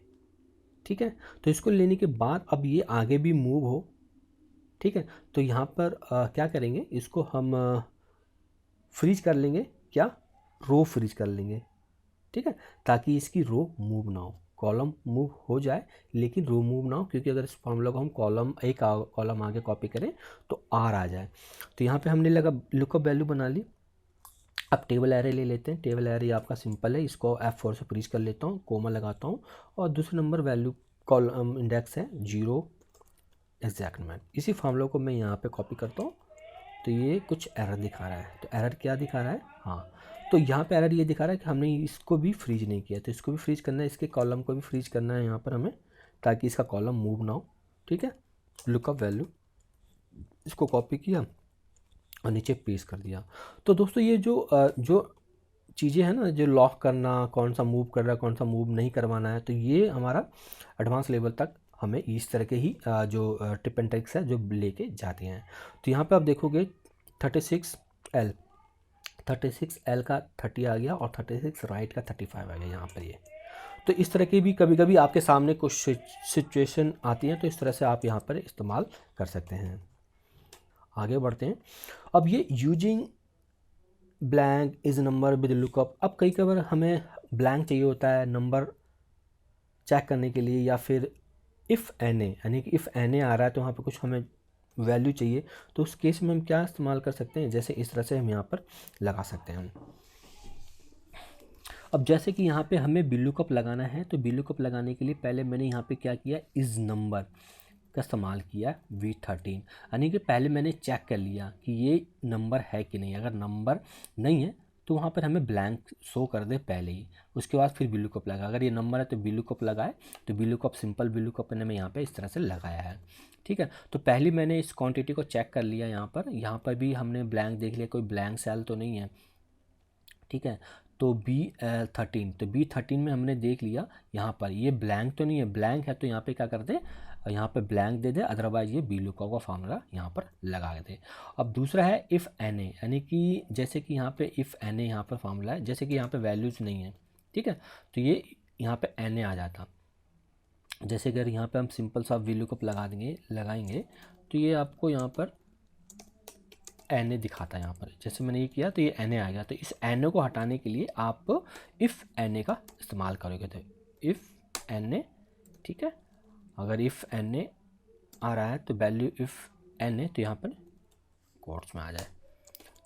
ठीक है। तो इसको लेने के बाद अब ये आगे भी मूव हो, ठीक है। तो यहाँ पर क्या करेंगे, इसको हम फ्रीज कर लेंगे, क्या, रो फ्रीज कर लेंगे, ठीक है, ताकि इसकी रो मूव ना हो। कॉलम मूव हो जाए लेकिन रो मूव ना हो, क्योंकि अगर इस फॉर्मूला को हम कॉलम एक कॉलम आगे कॉपी करें तो आर आ जाए। तो यहाँ पे हमने लगा लुकअप वैल्यू बना ली। अब टेबल एरे ले लेते हैं। टेबल एरे आपका सिंपल है, इसको F4 से फ्रीज कर लेता हूँ, कोमा लगाता हूँ और दूसरे नंबर वैल्यू कॉलम इंडेक्स है 0 एग्जैक्ट मैच। इसी फॉर्मूला को मैं यहाँ पे कॉपी करता हूँ। तो ये कुछ एरर दिखा रहा है। तो एरर क्या दिखा रहा है, हाँ, तो यहाँ पे एरर ये दिखा रहा है कि हमने इसको भी फ्रीज नहीं किया। तो इसको भी फ्रीज करना है, इसके कॉलम को भी फ्रीज करना है यहाँ पर हमें, ताकि इसका कॉलम मूव ना हो, ठीक है। लुकअप वैल्यू, इसको कॉपी किया और नीचे पेस्ट कर दिया। तो दोस्तों ये जो चीज़ें हैं ना, जो लॉक करना, कौन सा मूव कर रहा है, कौन सा मूव नहीं करवाना है, तो ये हमारा एडवांस लेवल तक हमें इस तरह के ही जो टिप एंड ट्रिक्स है जो लेके जाते हैं। तो यहाँ पे आप देखोगे 36L का 30 आ गया और 36 राइट का 35 आ गया यहाँ पर ये। तो इस तरह की भी कभी कभी आपके सामने कुछ सिचुएशन आती हैं, तो इस तरह से आप यहाँ पर इस्तेमाल कर सकते हैं। आगे बढ़ते हैं। अब ये using blank is number with lookup. अब कई बार हमें ब्लैंक चाहिए होता है नंबर चेक करने के लिए, या फिर इफ़ एन ए, यानी कि इफ़ एन ए आ रहा है तो वहाँ पर कुछ हमें वैल्यू चाहिए, तो उस केस में हम क्या इस्तेमाल कर सकते हैं, जैसे इस तरह से हम यहाँ पर लगा सकते हैं। अब जैसे कि यहाँ पे हमें VLOOKUP लगाना है, तो VLOOKUP लगाने के लिए पहले मैंने यहाँ पे क्या किया, इज़ नंबर का इस्तेमाल किया V13, यानी कि पहले मैंने चेक कर लिया कि ये नंबर है कि नहीं। अगर नंबर नहीं है तो वहाँ पर हमें ब्लैंक शो कर दे पहले ही, उसके बाद फिर VLOOKUP लगा। अगर ये नंबर है तो VLOOKUP लगाए, तो VLOOKUP सिंपल VLOOKUP ने मैं यहाँ पे इस तरह से लगाया है, ठीक है। तो पहले मैंने इस क्वांटिटी को चेक कर लिया। यहाँ पर भी हमने ब्लैंक देख लिया, कोई ब्लैंक सेल तो नहीं है, ठीक है। तो B13, तो B13 में हमने देख लिया यहाँ पर ये ब्लैंक तो नहीं है, ब्लैंक है तो यहाँ पे क्या कर दे, यहाँ पे ब्लैंक दे दे, अदरवाइज ये VLOOKUP का फार्मूला यहाँ पर लगा दे। अब दूसरा है इफ़ एन ए, यानी कि जैसे कि यहाँ पे इफ़ एन ए यहाँ पर फार्मूला है, जैसे कि यहाँ पे वैल्यूज़ नहीं है, ठीक है, तो ये यहाँ पे एन ए आ जाता। जैसे अगर यहाँ पे हम सिंपल सा VLOOKUP लगाएंगे तो ये आपको यहाँ पर एन ए दिखाता है। यहाँ पर जैसे मैंने ये किया तो ये एन ए आ गया। तो इस एन ए को हटाने के लिए आप इफ़ एन ए का इस्तेमाल करोगे, तो इफ़ एन ए, ठीक है। अगर इफ़ एन ए आ रहा है तो वैल्यू इफ़ एन ए, तो यहाँ पर कोट्स में आ जाए।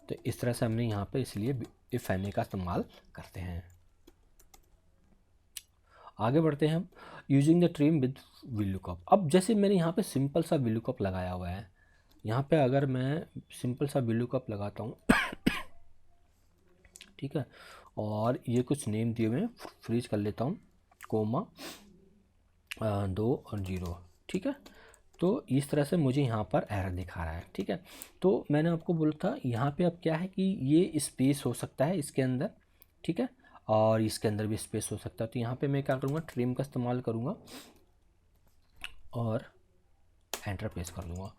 तो इस तरह से हमने यहाँ पर इसलिए इफ़ एन ए का इस्तेमाल करते हैं। आगे बढ़ते हैं हम, using the trim with VLOOKUP। अब जैसे मैंने यहाँ पे सिंपल सा VLOOKUP लगाया हुआ है, यहाँ पे अगर मैं सिंपल सा VLOOKUP लगाता हूँ ठीक है, और ये कुछ नेम दिए हुए हैं, फ्रीज कर लेता हूँ, कोमा 2 और 0, ठीक है। तो इस तरह से मुझे यहाँ पर एरर दिखा रहा है, ठीक है। तो मैंने आपको बोला था यहाँ पे अब क्या है कि ये स्पेस हो सकता है इसके अंदर, ठीक है, और इसके अंदर भी स्पेस हो सकता है। तो यहाँ पे मैं क्या करूँगा, ट्रिम का इस्तेमाल करूँगा और एंटर प्रेस कर लूँगा।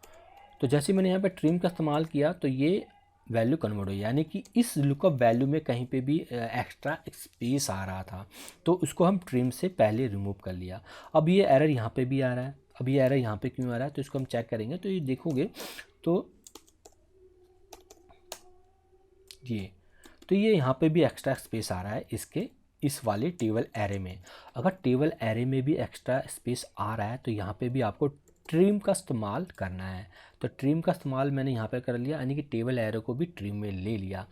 तो जैसे मैंने यहाँ पे ट्रिम का इस्तेमाल किया तो ये वैल्यू कन्वर्ट हुई, यानी कि इस लुकअप वैल्यू में कहीं पे भी एक्स्ट्रा स्पेस आ रहा था, तो उसको हम ट्रिम से पहले रिमूव कर लिया। अब ये एरर यहाँ पे भी आ रहा है। अब ये एरर यहाँ पे क्यों आ रहा है, तो इसको हम चेक करेंगे। तो ये देखोगे तो ये यहाँ पे भी एक्स्ट्रा स्पेस आ रहा है इसके इस वाले टेबल एरे में। अगर टेबल एरे में भी एक्स्ट्रा स्पेस आ रहा है तो यहाँ पे भी आपको ट्रिम का इस्तेमाल करना है। तो ट्रिम का इस्तेमाल मैंने यहाँ पे कर लिया, यानी कि टेबल एरे को भी ट्रिम में ले लिया।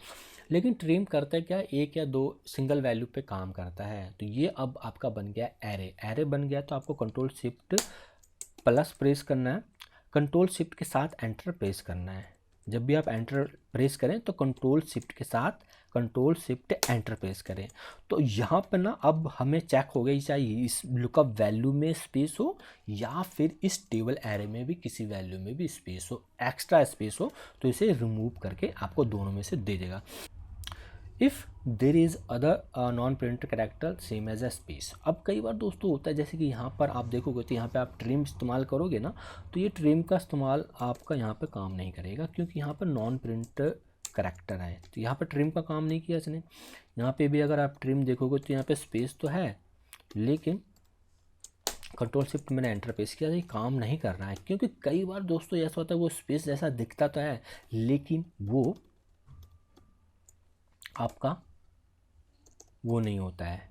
लेकिन ट्रिम करता है क्या, एक या दो सिंगल वैल्यू पे काम करता है। तो ये अब आपका बन गया एरे बन गया। तो आपको कंट्रोल शिफ्ट प्लस प्रेस करना है, कंट्रोल शिफ्ट के साथ एंटर प्रेस करना है। जब भी आप एंटर प्रेस करें तो कंट्रोल शिफ्ट के साथ कंट्रोल शिफ्ट एंटर प्रेस करें। तो यहाँ पर ना अब हमें चेक हो गई चाहिए इस लुकअप वैल्यू में स्पेस हो या फिर इस टेबल एरे में भी किसी वैल्यू में भी स्पेस हो, एक्स्ट्रा स्पेस हो, तो इसे रिमूव करके आपको दोनों में से दे देगा। If there is other non printed character same as a space. अब कई बार दोस्तों होता है, जैसे कि यहाँ पर आप देखोगे तो यहाँ पे आप ट्रिम इस्तेमाल करोगे ना, तो ये ट्रिम का इस्तेमाल आपका यहाँ पे काम नहीं करेगा, क्योंकि यहाँ पर नॉन प्रिंट कैरेक्टर है। तो यहाँ पर ट्रिम का काम नहीं किया इसने। यहाँ पे भी अगर आप ट्रिम देखोगे तो यहाँ पे स्पेस तो है, लेकिन कंट्रोल शिफ्ट मैंने एंटर प्रेस किया, ये काम नहीं कर रहा है क्योंकि कई बार दोस्तों ऐसा होता है वो स्पेस जैसा दिखता तो है लेकिन वो आपका वो नहीं होता है।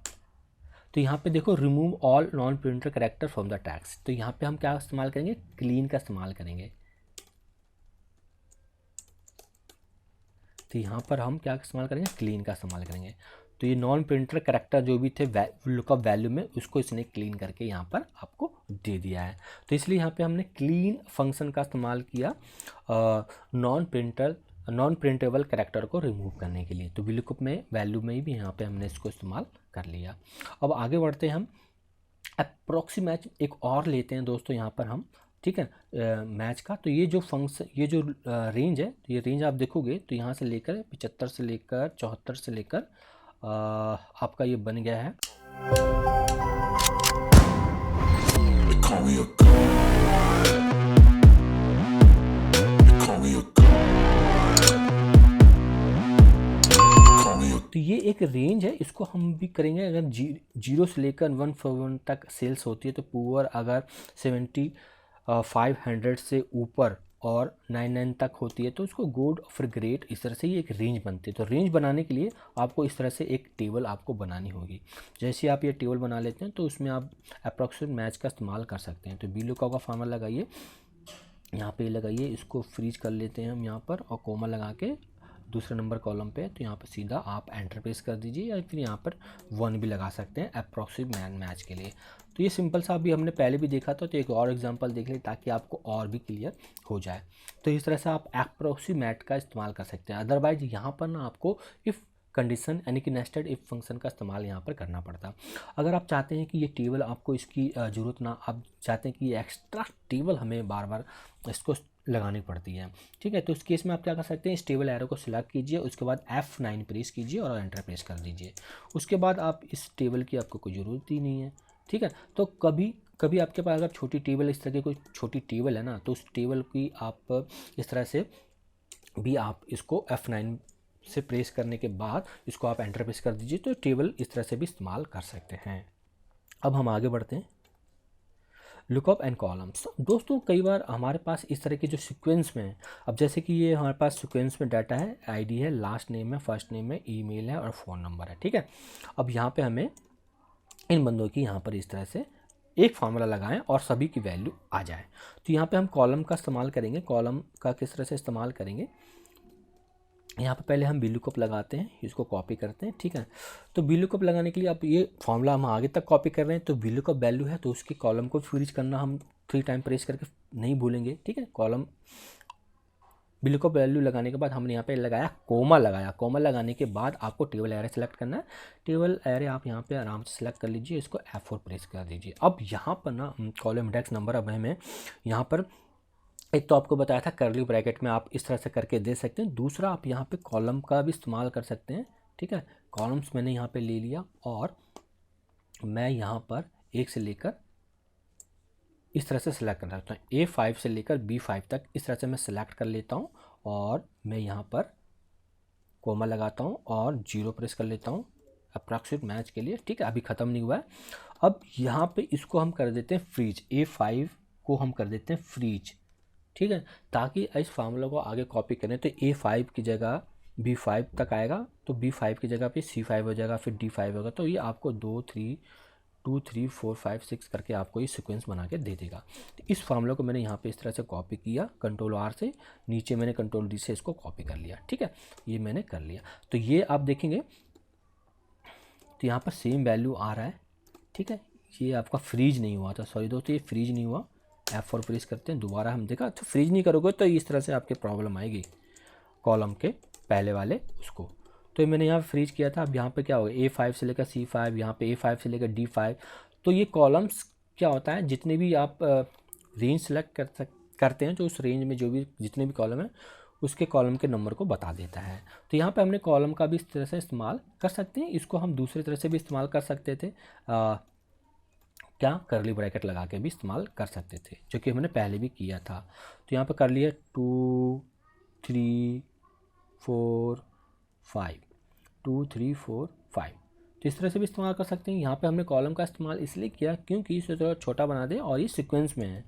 तो यहाँ पे देखो remove all non printer character from the text, तो यहाँ पे हम क्या इस्तेमाल करेंगे, क्लीन का इस्तेमाल करेंगे। तो यहाँ पर हम क्या इस्तेमाल करेंगे, क्लीन का इस्तेमाल करेंगे। तो ये नॉन प्रिंटर कैरेक्टर जो भी थे लुकअप वैल्यू में उसको इसने क्लीन करके यहाँ पर आपको दे दिया है। तो इसलिए यहाँ पे हमने क्लीन फंक्शन का इस्तेमाल किया नॉन प्रिंटेबल कैरेक्टर को रिमूव करने के लिए। तो लुकअप में वैल्यू में भी यहाँ पे हमने इसको इस्तेमाल कर लिया। अब आगे बढ़ते हैं हम अप्रॉक्सीमेट एक और लेते हैं दोस्तों यहाँ पर हम, ठीक है, मैच का। तो ये जो फंक्शन, ये जो रेंज है, तो ये रेंज आप देखोगे तो यहाँ से लेकर 75 से लेकर 74 से लेकर आपका ये बन गया है तो ये एक रेंज है, इसको हम भी करेंगे। अगर 0 से लेकर 141 तक सेल्स होती है तो पुअर, अगर 7500 से ऊपर और 99 तक होती है तो उसको गुड और फिर ग्रेट, इस तरह से ये एक रेंज बनती है। तो रेंज बनाने के लिए आपको इस तरह से एक टेबल आपको बनानी होगी। जैसे आप ये टेबल बना लेते हैं तो उसमें आप अप्रॉक्सीमेट मैच का इस्तेमाल कर सकते हैं। तो VLOOKUP का फार्मूला लगाइए, यहाँ पे लगाइए, इसको फ्रीज कर लेते हैं हम यहाँ पर और कोमा लगा के दूसरे नंबर कॉलम पे। तो यहाँ पर सीधा आप एंटर प्रेस कर दीजिए या फिर यहाँ पर 1 भी लगा सकते हैं अप्रॉक्सीमेट मैच के लिए। तो ये सिंपल सा अभी हमने पहले भी देखा था, तो एक और एग्जांपल देख लें ताकि आपको और भी क्लियर हो जाए। तो इस तरह से आप अप्रॉक्सीमेट का इस्तेमाल कर सकते हैं। अदरवाइज यहाँ पर ना आपको इफ़ कंडीशन यानी कि नेस्टेड इफ फंक्शन का इस्तेमाल यहाँ पर करना पड़ता। अगर आप चाहते हैं कि ये टेबल आपको इसकी ज़रूरत ना, आप चाहते हैं कि ये एक्स्ट्रा टेबल हमें बार बार इसको लगानी पड़ती है, ठीक है, तो इस केस में आप क्या कर सकते हैं, इस टेबल एरो को सिलेक्ट कीजिए, उसके बाद F9 प्रेस कीजिए और एंटर प्रेस कर दीजिए। उसके बाद आप इस टेबल की आपको कोई ज़रूरत ही नहीं है, ठीक है। तो कभी कभी आपके पास अगर छोटी टेबल, इस तरह की कोई छोटी टेबल है ना, तो उस टेबल की आप इस तरह से भी आप इसको F9 से प्रेस करने के बाद इसको आप एंटर प्रेस कर दीजिए, तो टेबल इस तरह से भी इस्तेमाल कर सकते हैं। अब हम आगे बढ़ते हैं, लुकअप एंड कॉलम्स। दोस्तों कई बार हमारे पास इस तरह के जो सीक्वेंस में है, अब जैसे कि ये हमारे पास सीक्वेंस में डाटा है, आईडी है, लास्ट नेम है, फर्स्ट नेम है, ईमेल है और फ़ोन नंबर है, ठीक है। अब यहाँ पे हमें इन बंदों की यहाँ पर इस तरह से एक फार्मूला लगाएं और सभी की वैल्यू आ जाए। तो यहाँ पे हम कॉलम का इस्तेमाल करेंगे। कॉलम का किस तरह से इस्तेमाल करेंगे, यहाँ पे पहले हम VLOOKUP लगाते हैं, इसको कॉपी करते हैं, ठीक है। तो VLOOKUP लगाने के लिए आप ये फॉर्मूला हम आगे तक कॉपी कर रहे हैं, तो VLOOKUP वैल्यू है तो उसके कॉलम को फ्रीज करना हम 3 टाइम प्रेस करके नहीं भूलेंगे, ठीक है। कॉलम VLOOKUP वैल्यू लगाने के बाद हमने यहाँ पे लगाया कोमा लगाया। कोमा लगाने के बाद आपको टेबल एरे सेलेक्ट करना है। टेबल एरे आप यहाँ पे आराम से सेलेक्ट कर लीजिए, इसको F4 प्रेस कर दीजिए। अब यहाँ पर ना कॉलम इंडेक्स नंबर, अब हमें यहाँ पर एक तो आपको बताया था कर्ली ब्रैकेट में आप इस तरह से करके दे सकते हैं, दूसरा आप यहाँ पे कॉलम का भी इस्तेमाल कर सकते हैं, ठीक है। कॉलम्स मैंने यहाँ पे ले लिया और मैं यहाँ पर 1 से लेकर इस तरह से सिलेक्ट कर सकता हूँ, A5 से लेकर B5 तक इस तरह से मैं सिलेक्ट कर लेता हूँ और मैं यहाँ पर कोमा लगाता हूँ और 0 प्रेस कर लेता हूँ अप्रॉक्सीमेट मैच के लिए, ठीक है। अभी ख़त्म नहीं हुआ है। अब यहाँ पे इसको हम कर देते हैं फ्रीज, A5 को हम कर देते हैं फ्रीज, ठीक है, ताकि इस फार्मूला को आगे कॉपी करें तो A5 की जगह B5 तक आएगा, तो B5 की जगह पे C5 हो जाएगा, फिर D5 होगा। तो ये आपको 2 3 4 5 6 करके आपको ये सीक्वेंस बना के दे देगा। तो इस फार्मूला को मैंने यहाँ पे इस तरह से कॉपी किया, कंट्रोल R से, नीचे मैंने कंट्रोल D से इसको कॉपी कर लिया, ठीक है, ये मैंने कर लिया। तो ये आप देखेंगे तो यहाँ पर सेम वैल्यू आ रहा है, ठीक है। ये आपका फ्रीज नहीं हुआ था, सॉरी दोस्तों, ये फ्रीज नहीं हुआ। F4 प्रेस करते हैं, दोबारा हम देखा तो फ्रीज नहीं करोगे तो इस तरह से आपके प्रॉब्लम आएगी कॉलम के पहले वाले उसको। तो मैंने यहाँ फ्रीज किया था। अब यहाँ पे क्या होगा, A5 से लेकर C5, यहाँ पे A5 से लेकर D5। तो ये कॉलम्स क्या होता है, जितने भी आप रेंज सेलेक्ट करते हैं, तो उस रेंज में जो भी जितने भी कॉलम हैं उसके कॉलम के नंबर को बता देता है। तो यहाँ पे हमने कॉलम का भी इस तरह से इस्तेमाल कर सकते हैं। इसको हम दूसरी तरह से भी इस्तेमाल कर सकते थे, क्या कर्ली ब्रैकेट लगा के भी इस्तेमाल कर सकते थे, जो कि हमने पहले भी किया था। तो यहाँ पर कर लिया 2 3 4 5, 2 3 4 5। तो इस तरह से भी इस्तेमाल कर सकते हैं। यहाँ पे हमने कॉलम का इस्तेमाल इसलिए किया क्योंकि इसे थोड़ा छोटा बना दे और ये सीक्वेंस में है।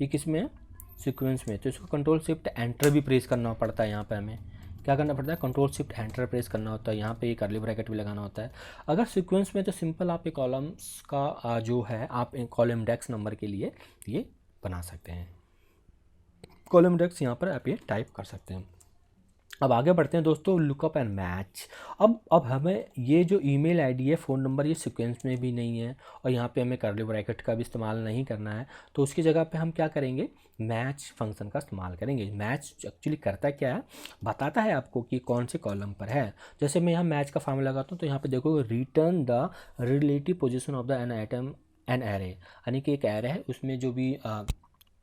ये किस में है? सीक्वेंस में। तो इसको कंट्रोल शिफ्ट एंटर भी प्रेस करना पड़ता है। यहाँ पे हमें क्या करना पड़ता है? कंट्रोल शिफ्ट एंटर प्रेस करना होता है। यहाँ पे ये कर्ली ब्रैकेट भी लगाना होता है। अगर सीक्वेंस में तो सिंपल आप एक कॉलम्स का जो है आप एक कॉलम इंडेक्स नंबर के लिए ये बना सकते हैं। कॉलम इंडेक्स यहाँ पर आप ये टाइप कर सकते हैं। अब आगे बढ़ते हैं दोस्तों, लुकअप एंड मैच। अब हमें ये जो ईमेल आईडी है, फ़ोन नंबर, ये सीक्वेंस में भी नहीं है और यहाँ पे हमें कर्ली ब्रैकेट का भी इस्तेमाल नहीं करना है। तो उसकी जगह पे हम क्या करेंगे? मैच फंक्शन का इस्तेमाल करेंगे। मैच एक्चुअली करता क्या है? बताता है आपको कि कौन से कॉलम पर है। जैसे मैं यहाँ मैच का फार्मूला लगाता हूँ तो यहाँ पे देखो, return the relative position of the an item an array, यानी कि एक एरे है, उसमें जो भी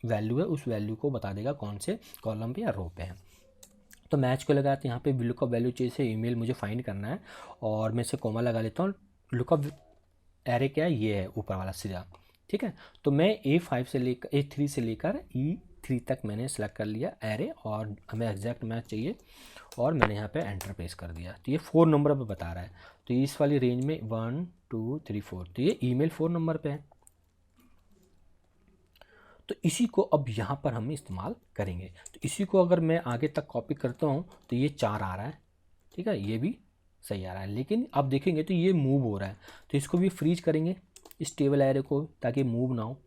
वैल्यू है उस वैल्यू को बता देगा कौन से कॉलम पे या रो पे है। तो मैच को लगाते हैं। यहाँ पे लुकअप वैल्यू चाहिए से ईमेल मुझे फाइंड करना है और मैं इसे कोमा लगा लेता हूँ। लुकअप एरे क्या है? ये है ऊपर वाला सीधा, ठीक है। तो मैं A5 से लेकर A3 से लेकर E3 तक मैंने सेलेक्ट कर लिया एरे और हमें एग्जैक्ट मैच चाहिए और मैंने यहाँ पे एंटर प्रेस कर दिया। तो ये 4 नंबर पे बता रहा है। तो इस वाली रेंज में 1 2 3 4, तो ये ईमेल 4 नंबर पे है। तो इसी को अब यहाँ पर हम इस्तेमाल करेंगे। तो इसी को अगर मैं आगे तक कॉपी करता हूँ तो ये 4 आ रहा है, ठीक है, ये भी सही आ रहा है। लेकिन अब देखेंगे तो ये मूव हो रहा है, तो इसको भी फ्रीज करेंगे इस टेबल एरे को, ताकि मूव ना हो।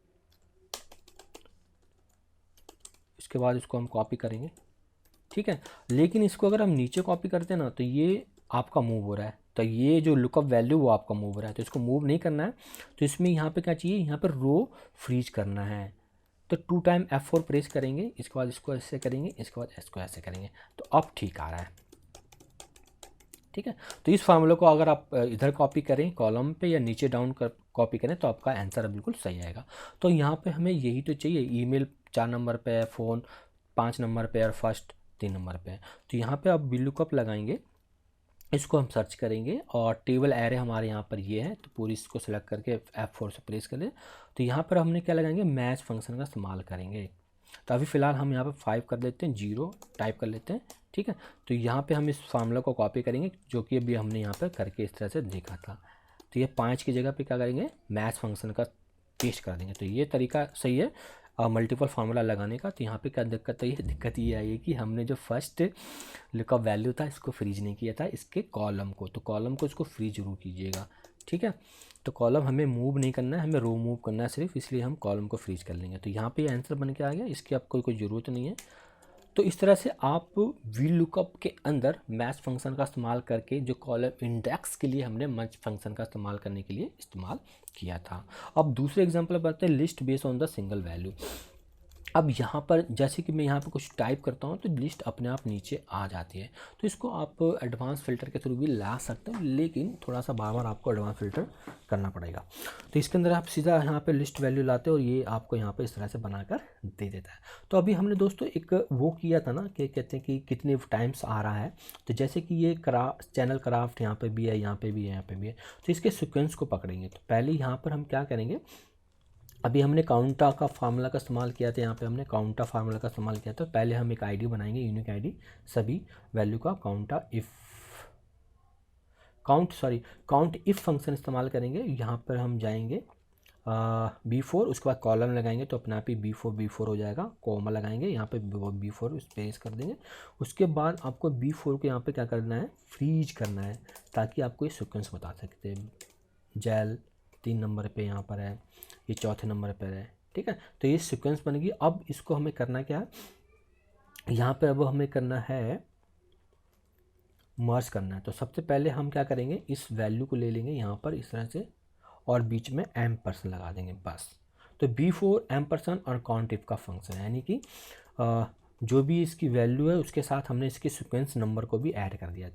इसके बाद इसको हम कॉपी करेंगे, ठीक है। लेकिन इसको अगर हम नीचे कॉपी करते हैं ना, तो ये आपका मूव हो रहा है। तो ये जो लुकअप वैल्यू वो आपका मूव हो रहा है, तो इसको मूव नहीं करना है। तो इसमें यहाँ पे क्या चाहिए? यहाँ पर रो फ्रीज करना है। तो 2 टाइम F4 प्रेस करेंगे, इसके बाद इसको ऐसे करेंगे, इसके बाद इसको ऐसे करेंगे, तो अब ठीक आ रहा है, ठीक है। तो इस फार्मूले को अगर आप इधर कॉपी करें कॉलम पे या नीचे डाउन कर कॉपी करें तो आपका आंसर बिल्कुल सही आएगा। तो यहाँ पे हमें यही तो चाहिए। ईमेल 4 नंबर पे है, फ़ोन 5 नंबर पे और फर्स्ट 3 नंबर पे है। तो यहाँ पे आप VLOOKUP लगाएंगे, इसको हम सर्च करेंगे और टेबल एरे हमारे यहाँ पर ये है। तो पूरी इसको सेलेक्ट करके F4 से प्रेस कर लें। तो यहाँ पर हमने क्या लगाएंगे? मैच फंक्शन का इस्तेमाल करेंगे। तो अभी फ़िलहाल हम यहाँ पर 5 कर लेते हैं, 0 टाइप कर लेते हैं, ठीक है। तो यहाँ पे हम इस फार्मूला को कॉपी करेंगे जो कि अभी हमने यहाँ पर करके इस तरह से देखा था। तो ये 5 की जगह पे क्या करेंगे? मैच फंक्शन का पेस्ट कर देंगे। तो ये तरीका सही है मल्टीपल फार्मूला लगाने का। तो यहाँ पे क्या दिक्कत है? दिक्कत ये आई है कि हमने जो फर्स्ट लुकअप वैल्यू था इसको फ्रीज नहीं किया था, इसके कॉलम को। तो कॉलम को इसको फ्रीज जरूर कीजिएगा, ठीक है। तो कॉलम हमें मूव नहीं करना है, हमें रो मूव करना है सिर्फ, इसलिए हम कॉलम को फ्रीज कर लेंगे। तो यहाँ पे आंसर बन के आ गया, इसकी आपको कोई ज़रूरत नहीं है। तो इस तरह से आप VLOOKUP के अंदर मैच फंक्शन का इस्तेमाल करके जो कॉलम इंडेक्स के लिए हमने मैच फंक्शन का इस्तेमाल करने के लिए इस्तेमाल किया था। अब दूसरे एग्जांपल पर आते हैं, list based on the single value. अब यहाँ पर जैसे कि मैं यहाँ पर कुछ टाइप करता हूँ तो लिस्ट अपने आप नीचे आ जाती है। तो इसको आप एडवांस फ़िल्टर के थ्रू भी ला सकते हैं, लेकिन थोड़ा सा बार बार आपको एडवांस फ़िल्टर करना पड़ेगा। तो इसके अंदर आप सीधा यहाँ पे लिस्ट वैल्यू लाते हो और ये आपको यहाँ पे इस तरह से बनाकर दे देता है। तो अभी हमने दोस्तों एक वो किया था ना कि कहते हैं कि कितने टाइम्स आ रहा है। तो जैसे कि ये चैनल क्राफ्ट यहाँ पर भी है, यहाँ पर भी है, यहाँ पर भी है। तो इसके सिक्वेंस को पकड़ेंगे। तो पहले यहाँ पर हम क्या करेंगे? अभी हमने काउंटा का फार्मूला का इस्तेमाल किया था, यहाँ पे हमने काउंटा फार्मूला का इस्तेमाल किया था। पहले हम एक आईडी बनाएंगे, यूनिक आईडी सभी वैल्यू का काउंट इफ़ फंक्शन इस्तेमाल करेंगे। यहाँ पर हम जाएंगे B4, उसके बाद कॉलम लगाएंगे तो अपने आप ही B4 हो जाएगा। कोमा लगाएंगे, यहाँ पे B4 स्पेस कर देंगे। उसके बाद आपको B4 को यहाँ पे क्या करना है? फ्रीज करना है, ताकि आपको ये सीक्वेंस बता सकते हैं। जेल 3 नंबर पे यहाँ पर है, ये चौथे नंबर पर है, ठीक है। तो ये सीक्वेंस बनेगी। अब इसको हमें करना क्या है? यहाँ पे अब हमें करना है मर्ज करना है। तो सबसे पहले हम क्या करेंगे? इस वैल्यू को ले लेंगे यहाँ पर इस तरह से और बीच में M% लगा देंगे बस। तो B4 M% और काउंट इफ का फंक्शन है, यानी कि जो भी इसकी वैल्यू है उसके साथ हमने इसके सीक्वेंस नंबर को भी ऐड कर दिया।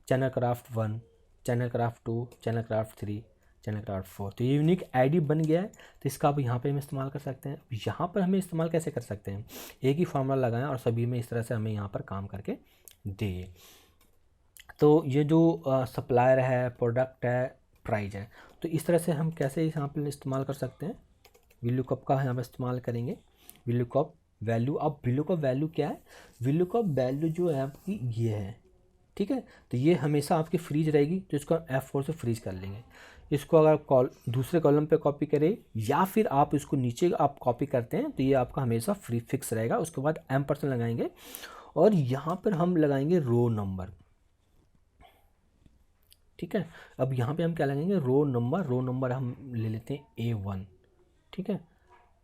Channel craft 1, channel craft 2, channel craft 3, channel craft 4। तो ये यूनिक आईडी बन गया है। तो इसका अब यहाँ पे हम इस्तेमाल कर सकते हैं। यहाँ पर हमें इस्तेमाल कैसे कर सकते हैं? एक ही फार्मूला लगाएं और सभी में इस तरह से हमें यहाँ पर काम करके दे। तो ये जो सप्लायर है, प्रोडक्ट है, प्राइस है, तो इस तरह से हम कैसे यहाँ पर इस्तेमाल कर सकते हैं? VLOOKUP का यहाँ पर इस्तेमाल करेंगे। VLOOKUP value. अब VLOOKUP वैल्यू क्या है? VLOOKUP वैल्यू जो है आपकी ये है, ठीक है। तो ये हमेशा आपकी फ्रीज रहेगी, तो इसको F4 से फ्रीज कर लेंगे। इसको अगर दूसरे कॉलम पे कॉपी करें या फिर आप इसको नीचे आप कॉपी करते हैं तो ये आपका हमेशा फ्री फिक्स रहेगा। उसके बाद M% लगाएंगे और यहाँ पर हम लगाएंगे रो नंबर, ठीक है। अब यहाँ पे हम क्या लगाएंगे, रो नंबर हम ले लेते हैं A1, ठीक है।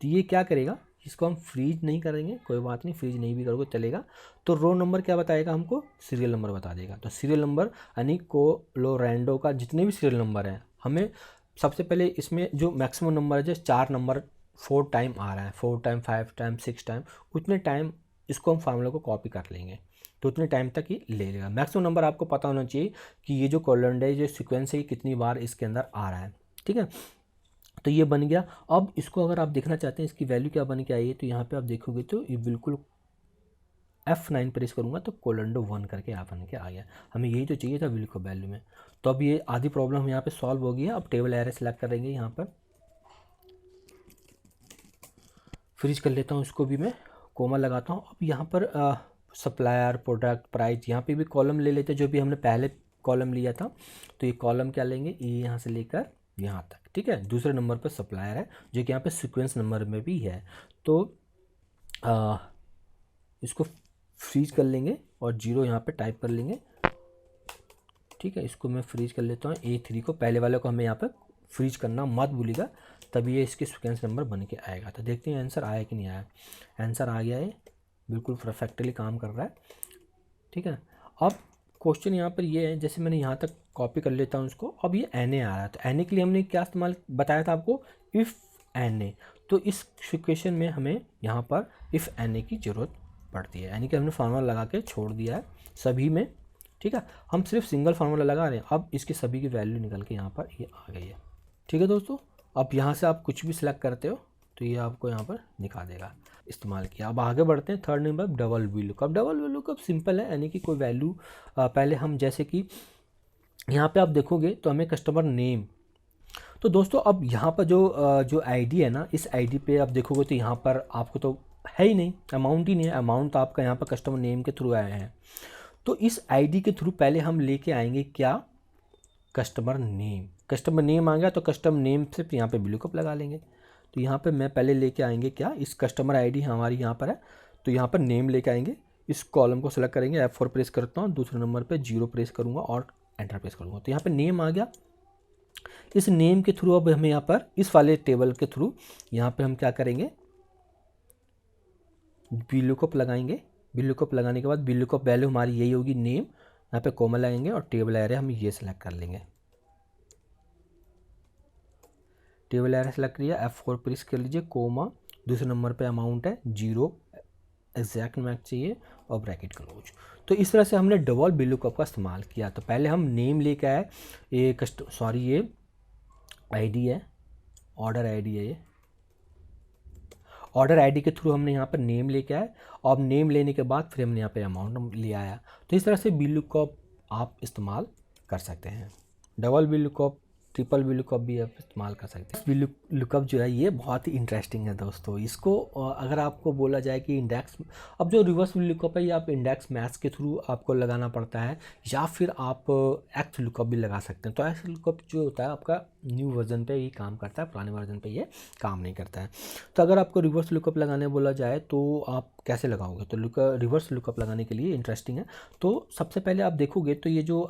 तो ये क्या करेगा, इसको हम फ्रीज नहीं करेंगे, कोई बात नहीं, फ्रीज नहीं भी करोगे चलेगा। तो रो नंबर क्या बताएगा हमको, सीरियल नंबर बता देगा। तो सीरियल नंबर यानी कोलोरेंडो का जितने भी सीरियल नंबर हैं, हमें सबसे पहले इसमें जो मैक्सिमम नंबर है, जो 4 नंबर 4 टाइम आ रहा है, 4 टाइम 5 टाइम 6 टाइम, उतने टाइम इसको हम फार्मूला को कॉपी कर लेंगे, तो उतने टाइम तक ये ले लेगा। मैक्सिमम नंबर आपको पता होना चाहिए कि ये जो कोलोरेंडो जो सीक्वेंस है, कितनी बार इसके अंदर आ रहा है, ठीक है। तो ये बन गया। अब इसको अगर आप देखना चाहते हैं इसकी वैल्यू क्या बन के आई है, तो यहाँ पे आप देखोगे तो ये बिल्कुल F9 प्रेस करूँगा तो कोलोरेंडो 1 करके यहाँ बन के आ गया। हमें यही तो चाहिए था बिल्कुल वैल्यू में। तो अब ये आधी प्रॉब्लम यहाँ पे सॉल्व हो गई है। अब टेबल एरे सेलेक्ट करेंगे, यहाँ पर फ्रीज कर लेता हूँ इसको भी मैं, कोमा लगाता हूँ। अब यहाँ पर सप्लायर, प्रोडक्ट, प्राइस, यहाँ पे भी कॉलम ले लेते हैं जो भी हमने पहले कॉलम लिया था। तो ये कॉलम क्या लेंगे, ये यहाँ से लेकर यहाँ तक, ठीक है। दूसरे नंबर पर सप्लायर है जो कि यहाँ पे सीक्वेंस नंबर में भी है। तो इसको फ्रीज कर लेंगे और 0 यहाँ पे टाइप कर लेंगे, ठीक है। इसको मैं फ्रीज कर लेता हूँ। A3 को, पहले वाले को हमें यहाँ पर फ्रीज करना मत भूलिएगा, तभी ये इसके सीक्वेंस नंबर बन के आएगा। तो देखते हैं आंसर आया कि नहीं आया। आंसर आ गया है, बिल्कुल परफेक्टली काम कर रहा है, ठीक है। अब क्वेश्चन यहाँ पर ये है, जैसे मैंने यहाँ तक कॉपी कर लेता हूँ इसको। अब ये NA आ रहा है, तो NA के लिए हमने क्या इस्तेमाल बताया था आपको, इफ़ NA। तो इस सिचुएशन में हमें यहाँ पर इफ़ NA की ज़रूरत पड़ती है, यानी कि हमने फार्मूला लगा के छोड़ दिया है सभी में, ठीक है। हम सिर्फ सिंगल फार्मूला लगा रहे हैं। अब इसके सभी की वैल्यू निकल के यहाँ पर ये आ गई है, ठीक है दोस्तों। अब यहाँ से आप कुछ भी सिलेक्ट करते हो तो ये आपको यहाँ पर दिखा देगा, इस्तेमाल किया। अब आगे बढ़ते हैं। Third number double V lookup. Double V lookup simple है, यानी कि कोई वैल्यू पहले हम, जैसे कि यहाँ पे आप देखोगे तो हमें कस्टमर नेम, तो दोस्तों अब यहाँ पर जो आईडी है ना, इस आईडी पे आप देखोगे तो यहाँ पर आपको तो है ही नहीं, अमाउंट ही नहीं है। अमाउंट तो आपका यहाँ पर कस्टमर नेम के थ्रू आया है। तो इस आईडी के थ्रू पहले हम लेके आएंगे क्या, कस्टमर नेम। कस्टमर नेम आ गया तो कस्टमर नेम से यहाँ पे वी लुकअप लगा लेंगे। तो यहाँ पे मैं पहले लेके आएंगे क्या, इस कस्टमर आईडी हमारी यहाँ पर है, तो यहाँ पर नेम लेके आएंगे। इस कॉलम को सेलेक्ट करेंगे, F4 प्रेस करता हूँ, दूसरे नंबर पे 0 प्रेस करूँगा और एंटर प्रेस करूँगा। तो यहाँ पे नेम आ गया। इस नेम के थ्रू अब हमें यहाँ पर इस वाले टेबल के थ्रू यहाँ पे हम क्या करेंगे, वी लुकअप लगाएंगे। वी लुकअप लगाने के बाद वी लुकअप वैल्यू हमारी यही होगी नेम, यहाँ पे कोमा लगाएंगे और टेबल एरे हम ये सेलेक्ट कर लेंगे। टेबल एरे सेलेक्ट किया, F4 प्रेस कर लीजिए, कोमा, दूसरे नंबर पे अमाउंट है 0, एग्जैक्ट मैच चाहिए और ब्रैकेट क्लोज। तो इस तरह से हमने डबल वी लुकअप का इस्तेमाल किया। तो पहले हम नेम लेके आए, ये आईडी है, ऑर्डर आईडी है, ये ऑर्डर आईडी के थ्रू हमने यहाँ पर नेम लेके आए और नेम लेने के बाद फिर हमने यहाँ पे अमाउंट ले आया। तो इस तरह से वी लुकअप आप इस्तेमाल कर सकते हैं। Double V lookup, triple V lookup भी आप इस्तेमाल कर सकते हैं। वी लुकअप जो है ये बहुत ही इंटरेस्टिंग है दोस्तों। इसको अगर आपको बोला जाए कि इंडेक्स, अब जो रिवर्स वी लुकअप है ये आप इंडेक्स मैथ्स के थ्रू आपको लगाना पड़ता है, या फिर आप एक्स लुकअप भी लगा सकते हैं। तो एक्स लुकअप जो होता है आपका न्यू वर्जन पे ही काम करता है, पुराने वर्जन पे ये काम नहीं करता है। तो अगर आपको रिवर्स लुकअप लगाने बोला जाए तो आप कैसे लगाओगे, तो रिवर्स लुकअप लगाने के लिए इंटरेस्टिंग है। तो सबसे पहले आप देखोगे तो ये जो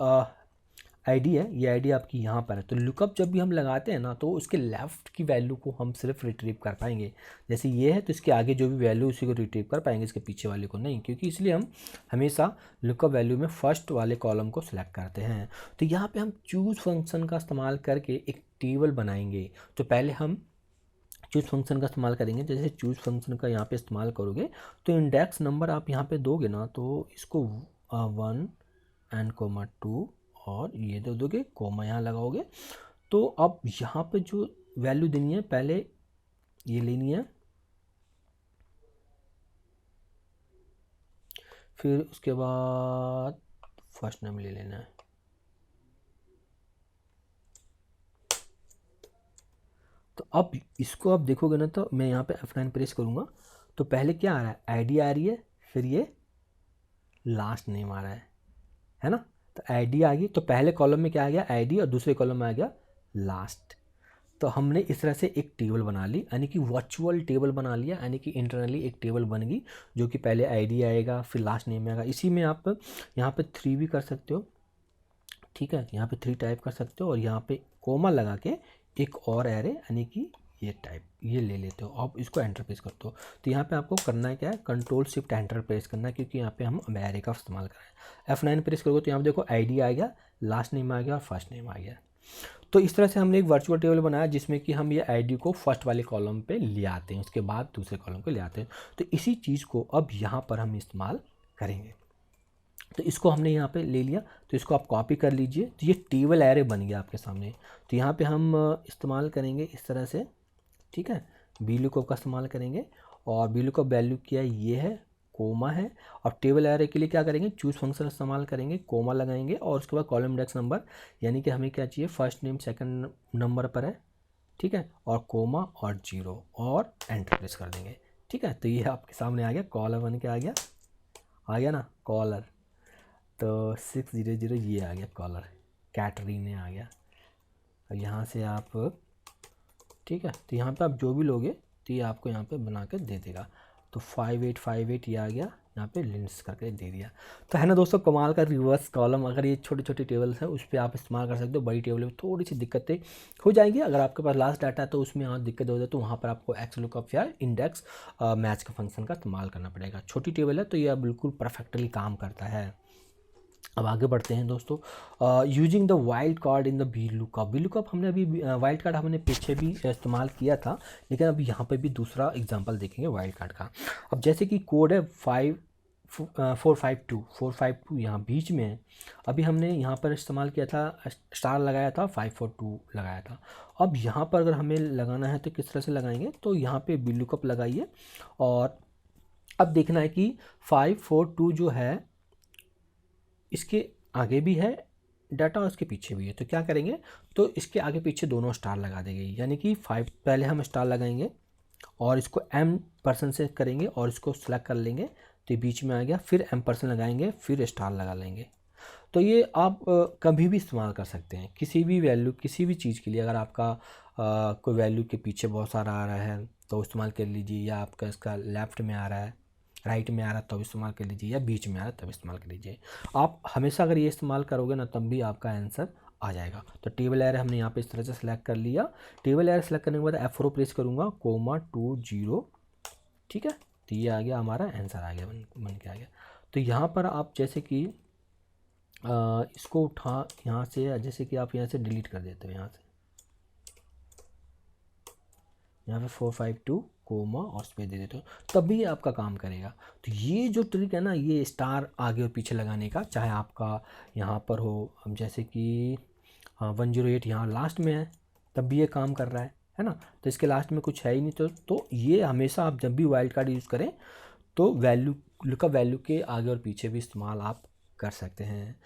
आईडी है, ये आईडी आपकी यहाँ पर है। तो लुकअप जब भी हम लगाते हैं ना, तो उसके लेफ़्ट की वैल्यू को हम सिर्फ रिट्रीव कर पाएंगे। जैसे ये है तो इसके आगे जो भी वैल्यू उसी को रिट्रीव कर पाएंगे, इसके पीछे वाले को नहीं, क्योंकि इसलिए हम हमेशा लुकअप वैल्यू में फर्स्ट वाले कॉलम को सिलेक्ट करते हैं। तो यहाँ पर हम चूज़ फंक्शन का इस्तेमाल करके एक टेबल बनाएंगे। तो पहले हम चूज़ फंक्शन का इस्तेमाल करेंगे। जैसे चूज़ फंक्शन का यहाँ पे इस्तेमाल करोगे तो इंडेक्स नंबर आप यहाँ पे दोगे ना, तो इसको 1 एंड कोमा 2 और ये दे दोगे, कोमा यहाँ लगाओगे। तो अब यहाँ पे जो वैल्यू देनी है, पहले ये लेनी है, फिर उसके बाद फर्स्ट नेम ले लेना है। तो अब इसको आप देखोगे ना, तो मैं यहाँ पे F9 प्रेस करूँगा तो पहले क्या आ रहा है, आईडी आ रही है, फिर ये लास्ट नेम आ रहा है ना। तो आईडी आ गई, तो पहले कॉलम में क्या आ गया, आईडी, और दूसरे कॉलम में आ गया लास्ट। तो हमने इस तरह से एक टेबल बना ली, यानी कि वर्चुअल टेबल बना लिया, यानी कि इंटरनली एक टेबल बन गई जो कि पहले आईडी आएगा फिर लास्ट नेम आएगा। इसी में आप यहाँ पे 3 भी कर सकते हो, ठीक है, यहाँ पे 3 टाइप कर सकते हो, और यहाँ पे कोमा लगा के एक और एरे यानी कि ये टाइप ये ले लेते हो, आप इसको एंटर प्रेस करते हो। तो यहाँ पे आपको करना है क्या है, कंट्रोल शिफ्ट एंटर प्रेस करना है, क्योंकि यहाँ पे हम एरे का इस्तेमाल कर रहे हैं। F9 प्रेस करोगे तो यहाँ पे देखो आईडी आ गया, लास्ट नेम आ गया और फर्स्ट नेम आ गया। तो इस तरह से हमने एक वर्चुअल टेबल बनाया जिसमें कि हम ये आईडी को फर्स्ट वाले कॉलम पे ले आते हैं, उसके बाद दूसरे कॉलम पे ले आते हैं। तो इसी चीज़ को अब यहाँ पर हम इस्तेमाल करेंगे। तो इसको हमने यहाँ पे ले लिया, तो इसको आप कॉपी कर लीजिए, तो ये टेबल एरे बन गया आपके सामने। तो यहाँ पे हम इस्तेमाल करेंगे इस तरह से, ठीक है, VLOOKUP का इस्तेमाल करेंगे, और VLOOKUP वैल्यू क्या है, ये है, कोमा है। और टेबल एरे के लिए क्या करेंगे, चूज़ फंक्शन इस्तेमाल करेंगे, कोमा लगाएंगे, और उसके बाद कॉलम इंडेक्स नंबर, यानी कि हमें क्या चाहिए, फर्स्ट नेम सेकंड नंबर पर है, ठीक है, और कोमा और 0 और एंटर प्रेस कर देंगे, ठीक है। तो ये आपके सामने आ गया, कॉलर बन के आ गया ना कॉलर। तो 600 ये आ गया कॉलर, कैटरीने आ गया। और यहाँ से आप, ठीक है, तो यहाँ पे आप जो भी लोगे तो ये आपको यहाँ पे बना के दे देगा। तो 5858 ये आ गया, यहाँ पे लिंक्स करके दे दिया। तो है ना दोस्तों कमाल का रिवर्स कॉलम। अगर ये छोटे छोटे टेबल्स हैं उस पर आप इस्तेमाल कर सकते हो, बड़ी टेबल में थोड़ी सी दिक्कतें हो जाएंगी। अगर आपके पास लास्ट डाटा है तो उसमें और दिक्कत हो जाए तो वहाँ पर आपको XLOOKUP या इंडेक्स मैच का फंक्शन का इस्तेमाल करना पड़ेगा। छोटी टेबल है तो ये बिल्कुल परफेक्टली काम करता है। अब आगे बढ़ते हैं दोस्तों, using the wild card in the VLOOKUP हमने अभी वाइल्ड कार्ड हमने पीछे भी इस्तेमाल किया था, लेकिन अभी यहाँ पे भी दूसरा एग्जांपल देखेंगे वाइल्ड कार्ड का। अब जैसे कि कोड है 452 यहाँ बीच में है। अभी हमने यहाँ पर इस्तेमाल किया था, स्टार लगाया था, 542 लगाया था। अब यहाँ पर अगर हमें लगाना है तो किस तरह से लगाएंगे, तो यहाँ पे VLOOKUP लगाइए, और अब देखना है कि 542 जो है इसके आगे भी है डाटा और इसके पीछे भी है। तो क्या करेंगे, तो इसके आगे पीछे दोनों स्टार लगा देंगे, यानी कि 5 पहले हम स्टार लगाएंगे और इसको M% से करेंगे और इसको सेलेक्ट कर लेंगे, तो ये बीच में आ गया, फिर M% लगाएंगे, फिर स्टार लगा लेंगे। तो ये आप कभी भी इस्तेमाल कर सकते हैं, किसी भी वैल्यू किसी भी चीज़ के लिए। अगर आपका कोई वैल्यू के पीछे बहुत सारा आ रहा है तो इस्तेमाल कर लीजिए, या आपका इसका लेफ़्ट में आ रहा है, राइट में आ रहा है तब इस्तेमाल कर लीजिए, या बीच में आ रहा है तब इस्तेमाल कर लीजिए। आप हमेशा अगर ये इस्तेमाल करोगे ना तब भी आपका आंसर आ जाएगा। तो टेबल एरे हमने यहाँ पे इस तरह से सेलेक्ट कर लिया। टेबल एरे सेलेक्ट करने के बाद F4 प्रेस करूँगा, कोमा 20, ठीक है, तो ये आ गया, हमारा आंसर आ गया, बन के आ गया। तो यहाँ पर आप जैसे कि इसको उठा यहाँ से, जैसे कि आप यहाँ से डिलीट कर देते हो, यहाँ पे 452 कोमा और स्पेस दे देते हो, तब भी आपका काम करेगा। तो ये जो ट्रिक है ना, ये स्टार आगे और पीछे लगाने का, चाहे आपका यहाँ पर हो, हम जैसे कि 108 यहाँ लास्ट में है तब भी ये काम कर रहा है ना, तो इसके लास्ट में कुछ है ही नहीं। तो ये हमेशा आप जब भी वाइल्ड कार्ड यूज़ करें तो लुकअप वैल्यू के आगे और पीछे भी इस्तेमाल आप कर सकते हैं।